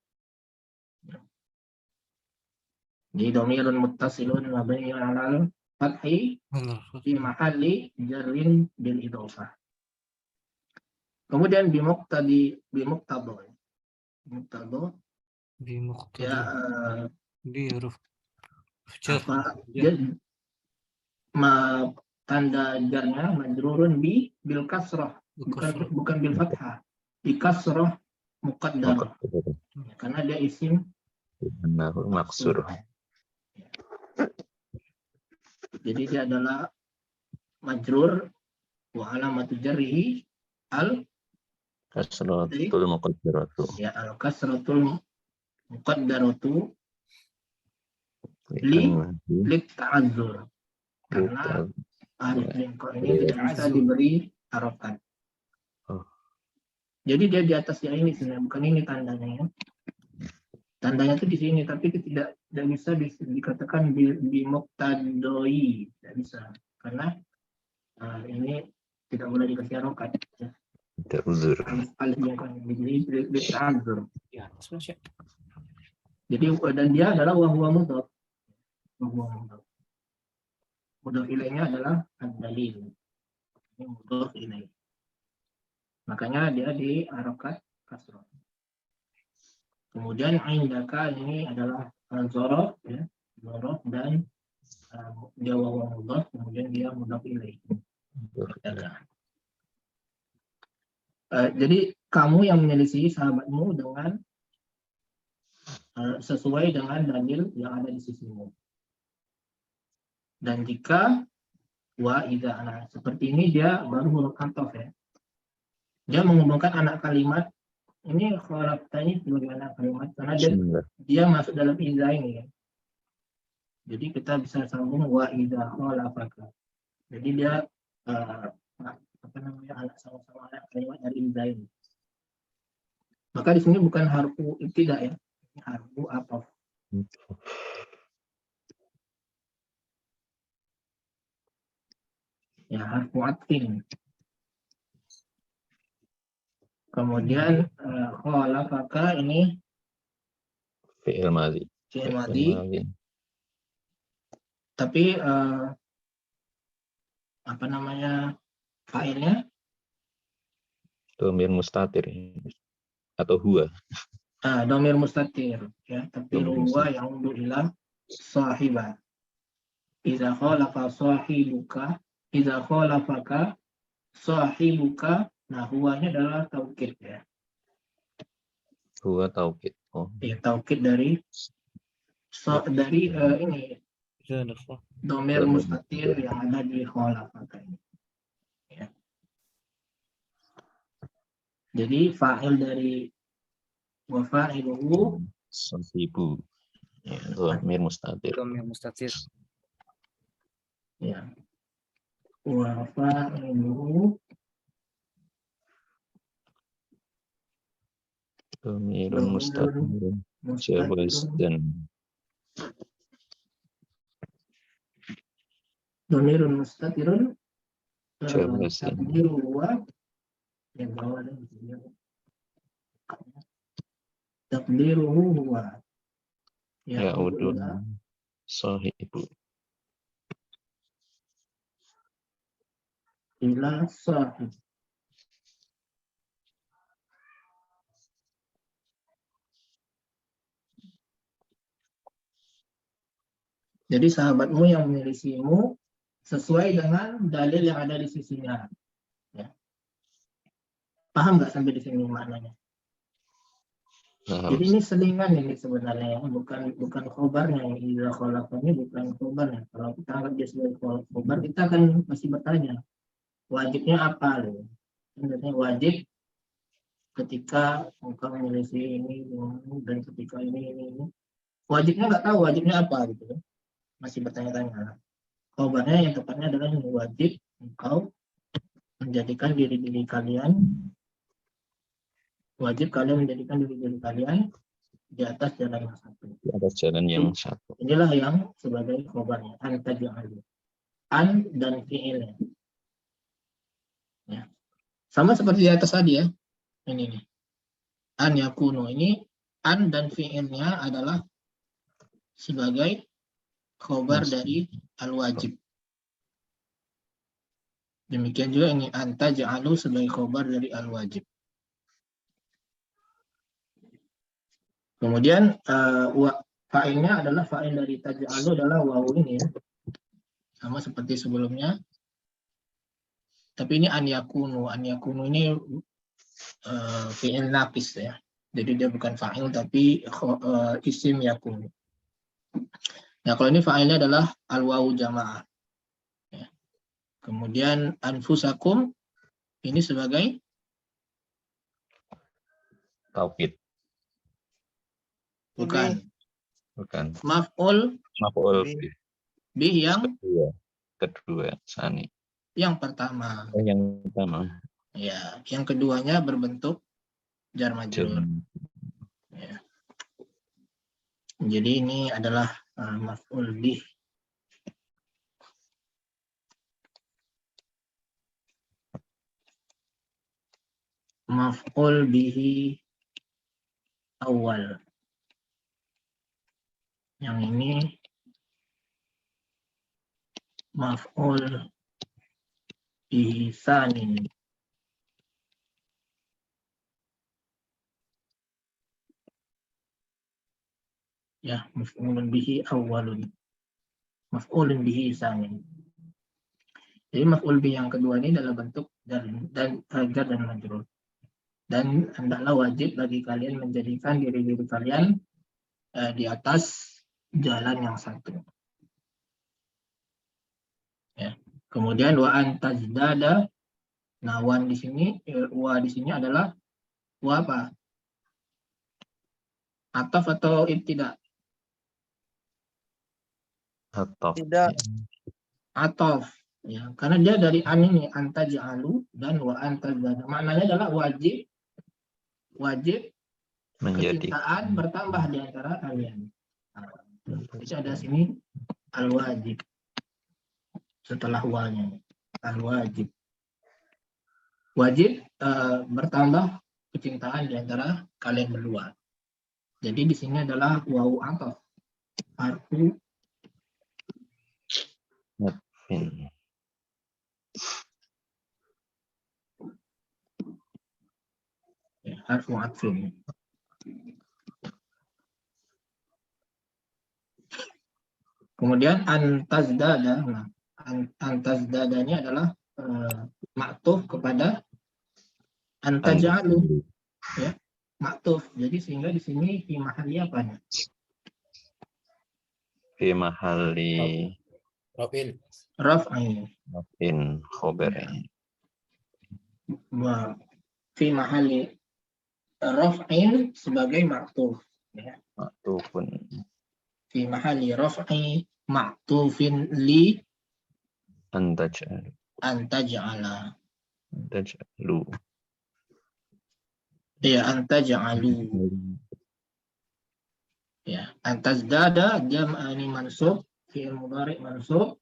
Ya. Jadi domirun muttasilun mabniun 'alal fathi fi mahalli jarrin bil idhofah. Kemudian bimuqtadha. Ya, tanda jarnya majrurun bil kasrah, bukan bil fathah, bi kasrah muqaddar, karena dia isim maksur. Jadi dia adalah majrur wa alamatu jarrihi al kasratul muqaddaratu. Ya, al kasratul muqaddaratu li ta'azzur, karena alif lingkar ini tidak bisa diberi harokat. Jadi dia di atasnya ini sebenarnya, bukan ini tandanya ya. Tandanya itu di sini, tapi tidak bisa dikatakan bimuqtadoi, tidak bisa, karena ini tidak boleh dikasih harokat. Ya. Ta'azzur. Alif lingkar ini li ta'azzur. Ya, Jadi dan dia adalah wahwa mudhaf. Mudhaf ilaihnya adalah ad-dalil. Ini mudhaf ilaih. Makanya dia di harokat kasrah. Kemudian indaka ini adalah dzaraf ya, dzaraf dan dia wahwa mudhaf, kemudian dia mudhaf ilaih. Jadi kamu yang menyelisihi sahabatmu dengan sesuai dengan dalil yang ada di sisimu. Dan jika wa idza seperti ini dia baru huruf ataf ya. Dia menghubungkan anak kalimat. Ini khalaqta ini sebagai anak kalimat karena dia masuk dalam iza ini ya. Jadi kita bisa sambung wa iza khalaqaka. Jadi dia apa namanya, anak sama-sama anak kalimat dari iza ini. Maka di sini bukan harfu ibtida ya, ini harfu ataf. Ya, harfu atfin. Kemudian khalaqaka ini fi'il madhi. fi'il madhi. Tapi apa namanya, fa'ilnya Dhamir mustatir atau huwa. dhamir mustatir ya, tapi huwa yang ila sahiba. Idza khalafa sahibuka, idza khalafaka sahibuka. Nah, huwanya adalah taukid ya. Huwa taukid. Oh. Ya, taukid dari ini dhamir mustatir yang ada di khalafaka ini. Ya. Jadi fa'il dari wa fa'iluhu sahibu. Ya, dhamir mustatir. Dhamir mustatir. Ya. Wa fa'iluhu dhamirun mustatir. Jawaz dan dhamirun mustatirun jawaz. taqdiru huwa yang bawah dan taqdiruhu huwa Ya udun sahibu. ila sahib. Jadi sahabatmu yang memilisimu sesuai dengan dalil yang ada di sisinya. Ya. Paham nggak sampai di sini maknanya? Jadi ini selingan ini sebenarnya, bukan khobarnya. Idza khalaqa ini bukan khobarnya. Kalau kita anggap dia sebagai khobar, kita akan masih bertanya, wajibnya apa? Sebenarnya wajib ketika engkau memilisi ini dan ketika ini. Wajibnya nggak tahu wajibnya apa gitu. Masih bertanya-tanya. Khobarnya yang tepatnya adalah wajib engkau menjadikan diri kalian, wajib kalian menjadikan diri kalian di atas jalan yang satu. Di atas jalan yang satu. Inilah yang sebagai khobarnya, an taj'alu. An dan fi'ilnya. Ya. Sama seperti di atas tadi ya. Ini nih. An yakunu ini, an dan fi'ilnya adalah sebagai khobar dari al-wajib. Demikian juga ini anta ja'alu sebagai khobar dari al-wajib. Kemudian fa'ilnya adalah fa'il dari taj'alu adalah wawu ini ya. Sama seperti sebelumnya. Tapi ini an yakunu. An yakunu ini fi'il naqis ya. Jadi dia bukan fa'il tapi isim yakunu. Nah, kalau ini fa'ilnya adalah al-wawu jama'ah. Ya. Kemudian anfusakum ini sebagai Taukid. bukan. Maf'ul bih yang kedua sani. Yang pertama. Yang pertama. Ya, yang keduanya berbentuk jar majrur. Ya. Jadi ini adalah maf'ul bih. Maf'ul bihi awal. Yang ini maf'ul bihi tsani. Ya, maf'ulun bihi awalun. Maf'ulun bihi tsani. Jadi maf'ul bihi yang kedua ini adalah bentuk jar dan majrur. Dan hendaklah wajib bagi kalian menjadikan diri kalian di atas jalan yang satu. Ya. Kemudian wa antajdada Nah, wan di sini, wa di sini adalah wa apa? Ataf atau ibtida? Atau Tidak. Atof. Ya, karena dia dari an ini, anta ja'alu dan wa anta zada. Maknanya adalah wajib menjadi kecintaan bertambah di antara kalian. Nah, itu ada sini al-wajib. Setelah wanya. Al-wajib. Wajib bertambah kecintaan di antara kalian berdua. Jadi di sini adalah wawu atof. Harfu fin. ya, harfu atfin. Kemudian antazdada. Nah, antazdadanya adalah maktuf kepada antaja'alu. Ya, maktuf. Jadi sehingga di sini fi mahalli apa nih? Fi mahalli Rafin. Raf'i. in khobar. Wa fi mahalli raf'in sebagai maktuf. Ya. Maktufun Fi mahalli raf'i maktufin li antaj'al. antaja'ala. Antaj'alu. Ya, antaja'alu. Ya, antazdada jam'ani mansub, fi'il mudhari mansub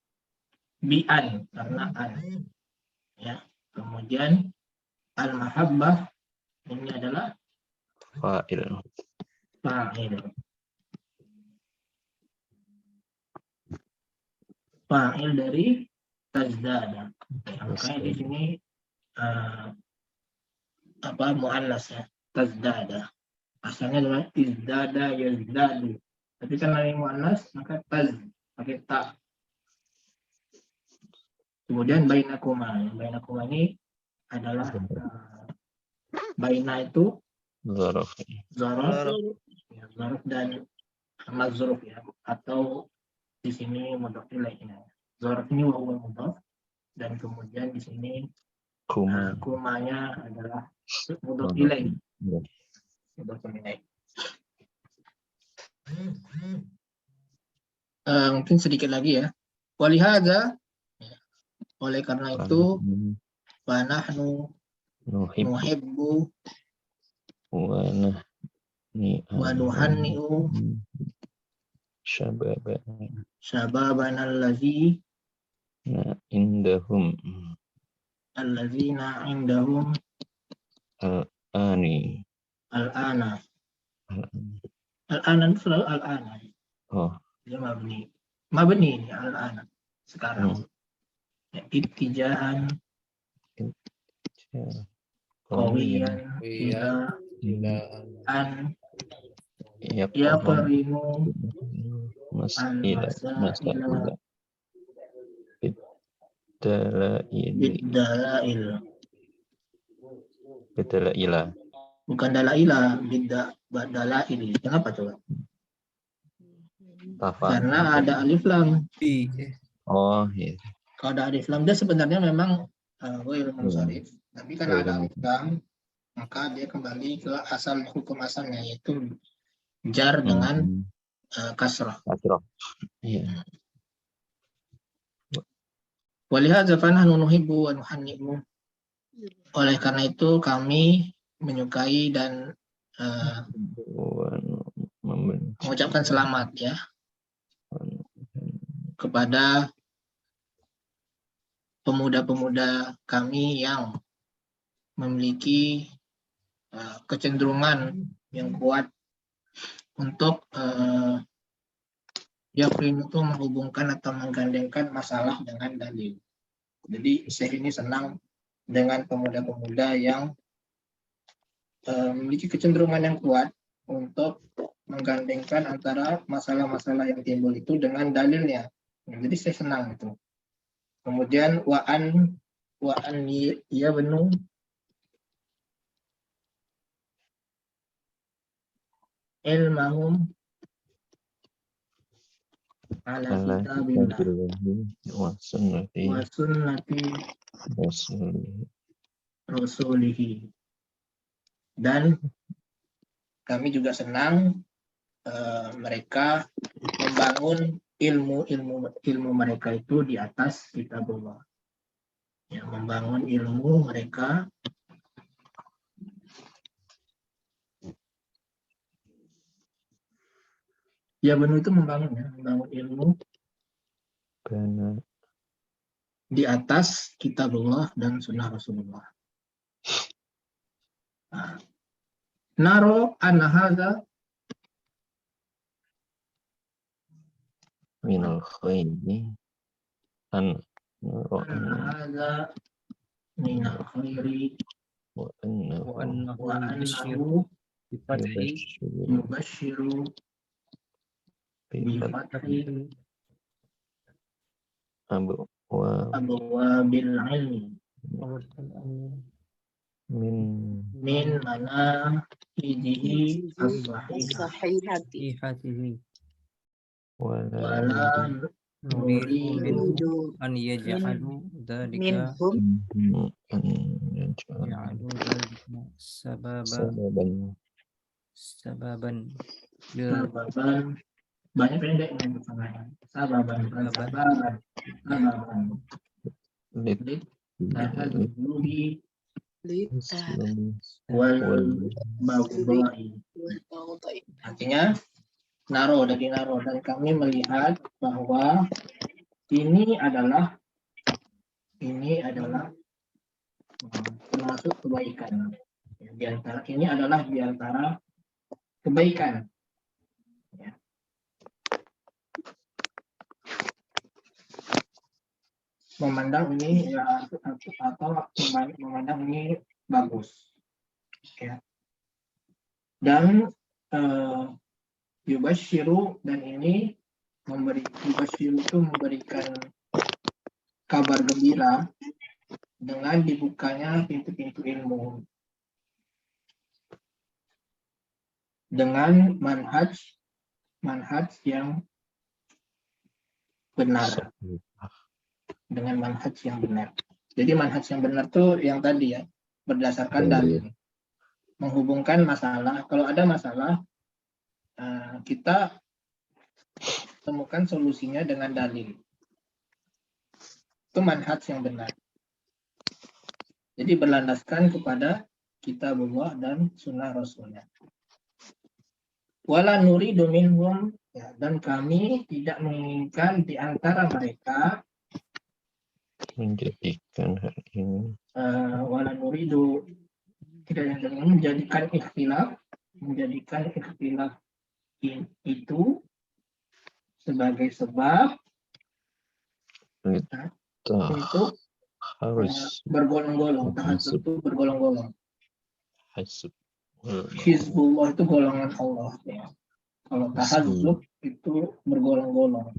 bi an, karena an. Ya. Kemudian al-mahabbah ini adalah Fa'il. fa'il. Fa'il dari tazdada. Ya, makanya di sini muannas ya, tazdada. Asalnya adalah izdada yazdadu. Tapi karena ini muannas maka taz pakai ta. Kemudian bainakuma. Bainakuma ini adalah baina itu Zaraf. zaraf, ya, zaraf dan mazruf ya, atau di sini mudhaf ilaihnya. Zaraf ini wa huwa mudhaf dan kemudian di sini Kuma. kumanya adalah mudhaf ilaih. Mudhaf ilaih. Mungkin sedikit lagi ya. Walihada, ya, oleh karena itu fanahnu nuhibbu wa nuhanni'u syababana indahum allazina indahum al-ani. al-ana. Al-ana itu selalu al-ana. Oh, Dia mabni. Mabni ini al-ana. Sekarang. Ya, ittijahan qawiyan ila an yaqrimu masaila bidalaila. Bukan dalaila, dalail. Kenapa coba? Karena ada alif lam. Oh, iya. Kalau ada alif lam dia sebenarnya memang ghairul munsharif. Tapi karena ada alif lam maka dia kembali ke asal hukum asalnya, yaitu jar dengan kasrah. Iya. Walihadza fanahnu nuhibbu wa nuhanni'u. Oleh karena itu kami menyukai dan mengucapkan selamat ya kepada pemuda-pemuda kami yang memiliki kecenderungan yang kuat untuk yakin itu menghubungkan atau menggandengkan masalah dengan dalil. Jadi Syekh ini senang dengan pemuda-pemuda yang memiliki kecenderungan yang kuat untuk menggandengkan antara masalah-masalah yang timbul itu dengan dalilnya. Jadi saya senang itu. Kemudian wa'an ya benu ilmahum ala kitabillah wa sunnati rusulihi. Dan kami juga senang mereka membangun ilmu mereka itu di atas kitabullah. Ya, membangun ilmu mereka ya benar itu membangun ilmu Benar. di atas kitabullah dan sunnah Rasulullah. Nah, naro anna hadza Minal khairi an hadza minal khairi wa annahu wa annahu yubashshiru bi fathi abwabil ilmi min mana idihi as-sahihati wala nuridu an yaj'alu dzalika minhum ya'alu dzalika sababan sababan banyak pendek yang bersamaan sababan wal baghdai. Artinya naro dan kami melihat bahwa ini adalah termasuk kebaikan. Di antara kebaikan. Ya. Memandang ini atau memandang ini bagus. Ya. Dan yubashiru dan ini yubashiru itu memberikan kabar gembira dengan dibukanya pintu-pintu ilmu dengan manhaj yang benar. Dengan manhaj yang benar. Jadi manhaj yang benar tuh yang tadi ya, berdasarkan dalil. Menghubungkan masalah. Kalau ada masalah, kita temukan solusinya dengan dalil. Itu manhaj yang benar. Jadi berlandaskan kepada kitabullah dan sunnah Rasulnya. Wala nuridu minhum, ya, dan kami tidak menginginkan di antara mereka menjadikan hal ini wala nuridu tidak yang menjadikan ikhtilaf itu sebagai sebab untuk harus bergolong-golong, tahadzub itu bergolong-golong. Hizbullah Hizbullah itu golongan Allah. Ya. Kalau tahadzub itu bergolong-golong,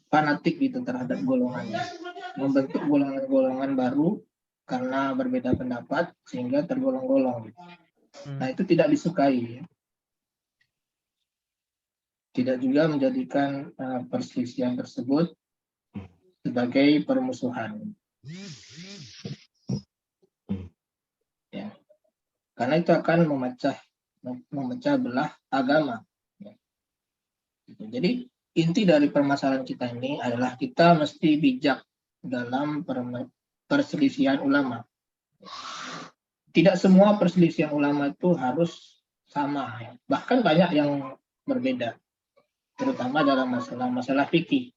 fanatik gitu terhadap golongannya, membentuk golongan-golongan baru karena berbeda pendapat sehingga tergolong-golong. Gitu. Nah itu tidak disukai. Ya. Tidak juga menjadikan perselisihan tersebut sebagai permusuhan. Ya. Karena itu akan memecah belah agama. Ya. Jadi inti dari permasalahan kita ini adalah kita mesti bijak dalam perselisihan ulama. Tidak semua perselisihan ulama itu harus sama. Ya. Bahkan banyak yang berbeda, terutama dalam masalah fikih.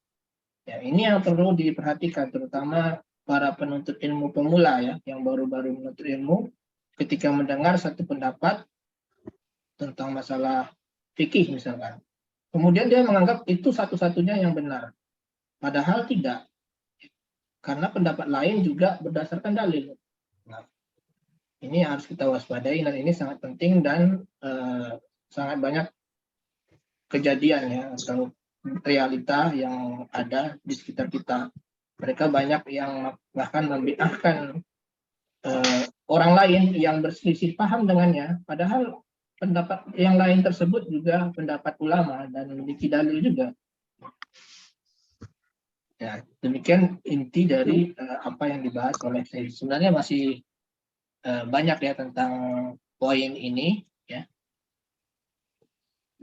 Ya, ini yang perlu diperhatikan, terutama para penuntut ilmu pemula ya, yang baru-baru menuntut ilmu, ketika mendengar satu pendapat tentang masalah fikih misalkan, kemudian dia menganggap itu satu-satunya yang benar, padahal tidak, karena pendapat lain juga berdasarkan dalil. Nah, ini harus kita waspadai dan ini sangat penting dan sangat banyak kejadian ya atau realita yang ada di sekitar kita. Mereka banyak yang bahkan membid'ahkan orang lain yang berselisih paham dengannya, padahal pendapat yang lain tersebut juga pendapat ulama dan memiliki dalil juga. Ya, demikian inti dari apa yang dibahas oleh saya. Sebenarnya masih banyak ya tentang poin ini ya.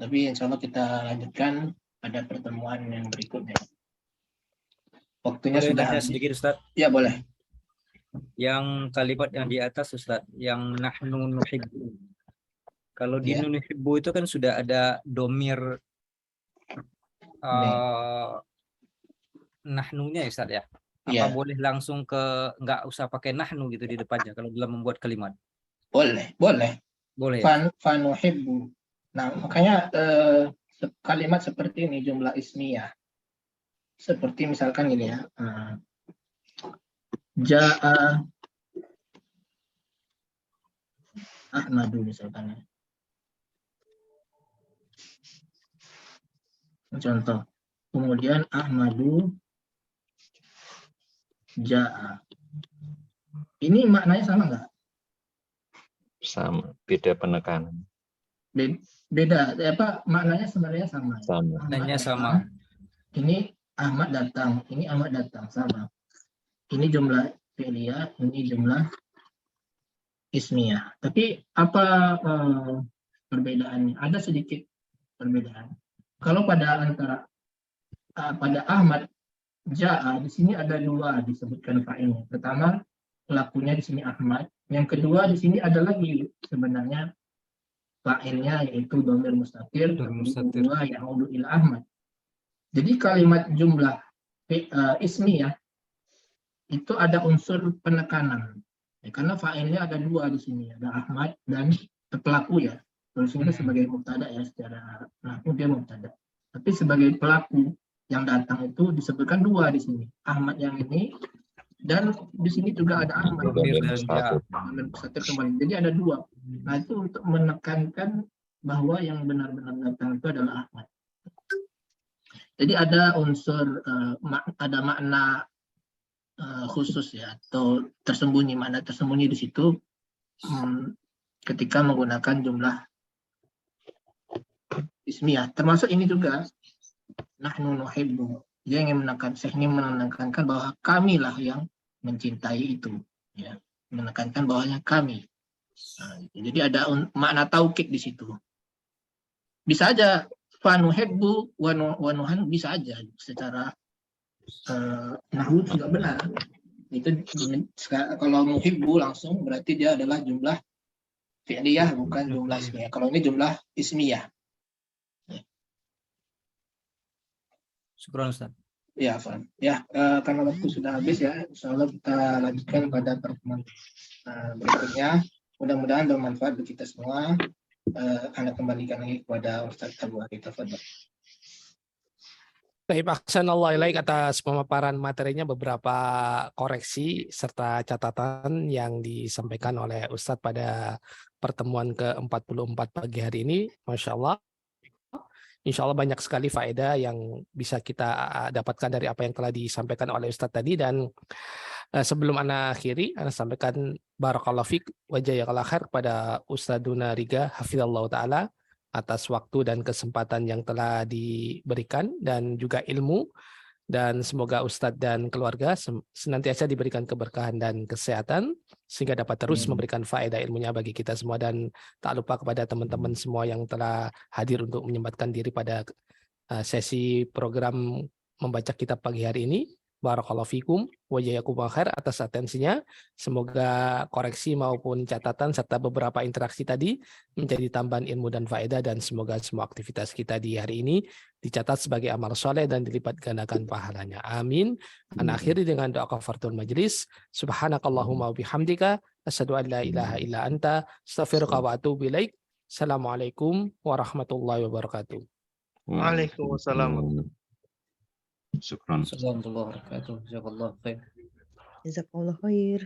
Tapi insya Allah kita lanjutkan pada pertemuan yang berikutnya. Waktunya Boleh sudah tanya habis. sedikit Ustaz? Ya boleh. Yang kalimat yang di atas Ustaz, yang nahnu nuhibbu. Kalau di Ya. nuhibbu itu kan sudah ada domir nahnunya ya Ustaz ya. Apa Ya. boleh langsung ke, nggak usah pakai nahnu gitu di depannya kalau dalam membuat kalimat? Boleh, boleh. Boleh ya? Fanuhibbu. Nah, makanya kalimat seperti ini jumlah ismiyah. Seperti misalkan gini ya. Ja'a Ahmadu misalkan ya. Contoh. Kemudian Ahmadu Ja'a. Ini maknanya sama nggak? Sama, beda penekanan. Beda. Apa maknanya sebenarnya sama? Sama. Maknanya sama. Ini Ahmad datang, ini Ahmad datang sama. Ini jumlah fi'liyah, ini jumlah ismiyah. Tapi apa perbedaannya? Ada sedikit perbedaan. Kalau pada pada Ahmad Ja'a, di sini ada dua disebutkan fa'ilnya. Pertama, pelakunya di sini Ahmad. Yang kedua, di sini ada lagi sebenarnya fa'ilnya yaitu dhamir mustatir. Kedua, ya'udu ila Ahmad. Jadi kalimat jumlah ismiyah itu ada unsur penekanan. Ya, karena fa'ilnya ada dua di sini, ada Ahmad dan pelaku ya. Terus ini sebagai mubtada ya, secara pelaku dia mubtada. Tapi sebagai pelaku yang datang itu disebutkan dua di sini. Ahmad yang ini dan di sini juga ada Ahmad. Kembali. Jadi ada dua. Nah itu untuk menekankan bahwa yang benar-benar datang itu adalah Ahmad. Jadi ada unsur, ada makna khusus ya, atau tersembunyi, makna tersembunyi di situ ketika menggunakan jumlah ismiyah. Termasuk ini juga. Nahnu nuhibbu. Dia ingin menekankan bahwa kamilah yang mencintai itu, ya, menekankan bahwanya kami. Nah, jadi ada makna taukid di situ. Bisa aja fanuhibbu wa nuhan, bisa aja secara nahwu juga benar. Itu kalau nuhibbu langsung berarti dia adalah jumlah fi'liyah bukan jumlah ismiyah. Kalau ini jumlah ismiyah. Syukran Ustaz. Ya, Fan. Ya, karena waktu sudah habis ya, insyaallah kita lanjutkan pada pertemuan berikutnya. Mudah-mudahan bermanfaat bagi kita semua. Anda kembalikan lagi kepada Ustaz Abu Ari, tafadhol. Baik, ahsanallahu ilaik atas pemaparan materinya, beberapa koreksi serta catatan yang disampaikan oleh Ustadz pada pertemuan ke-44 pagi hari ini. Masya Allah. Insya Allah banyak sekali faedah yang bisa kita dapatkan dari apa yang telah disampaikan oleh Ustadz tadi. Dan sebelum Ana akhiri, Ana sampaikan barakallahu fiq wa jazakallahu khair kepada Ustadzuna Riga hafizallahu ta'ala atas waktu dan kesempatan yang telah diberikan dan juga ilmu. Dan semoga Ustadz dan keluarga senantiasa diberikan keberkahan dan kesehatan sehingga dapat terus memberikan faedah ilmunya bagi kita semua. Dan tak lupa kepada teman-teman semua yang telah hadir untuk menyempatkan diri pada sesi program membaca kitab pagi hari ini. Barakallahu fikum wa jazakumullahu khair atas atensinya. Semoga koreksi maupun catatan serta beberapa interaksi tadi menjadi tambahan ilmu dan faedah, dan semoga semua aktivitas kita di hari ini dicatat sebagai amal soleh dan dilipat gandakan pahalanya. Amin. Ana akhiri dengan doa kafaratul majlis. Subhanakallahumma wa bihamdika asyhadu an la ilaha illa anta astaghfiruka wa atubu ilaik. Assalamualaikum warahmatullahi wabarakatuh. Waalaikumsalam. Syukran. Assalamualaikum warahmatullahi wabarakatuh. Jazakallahu khair. Jazakallah khair.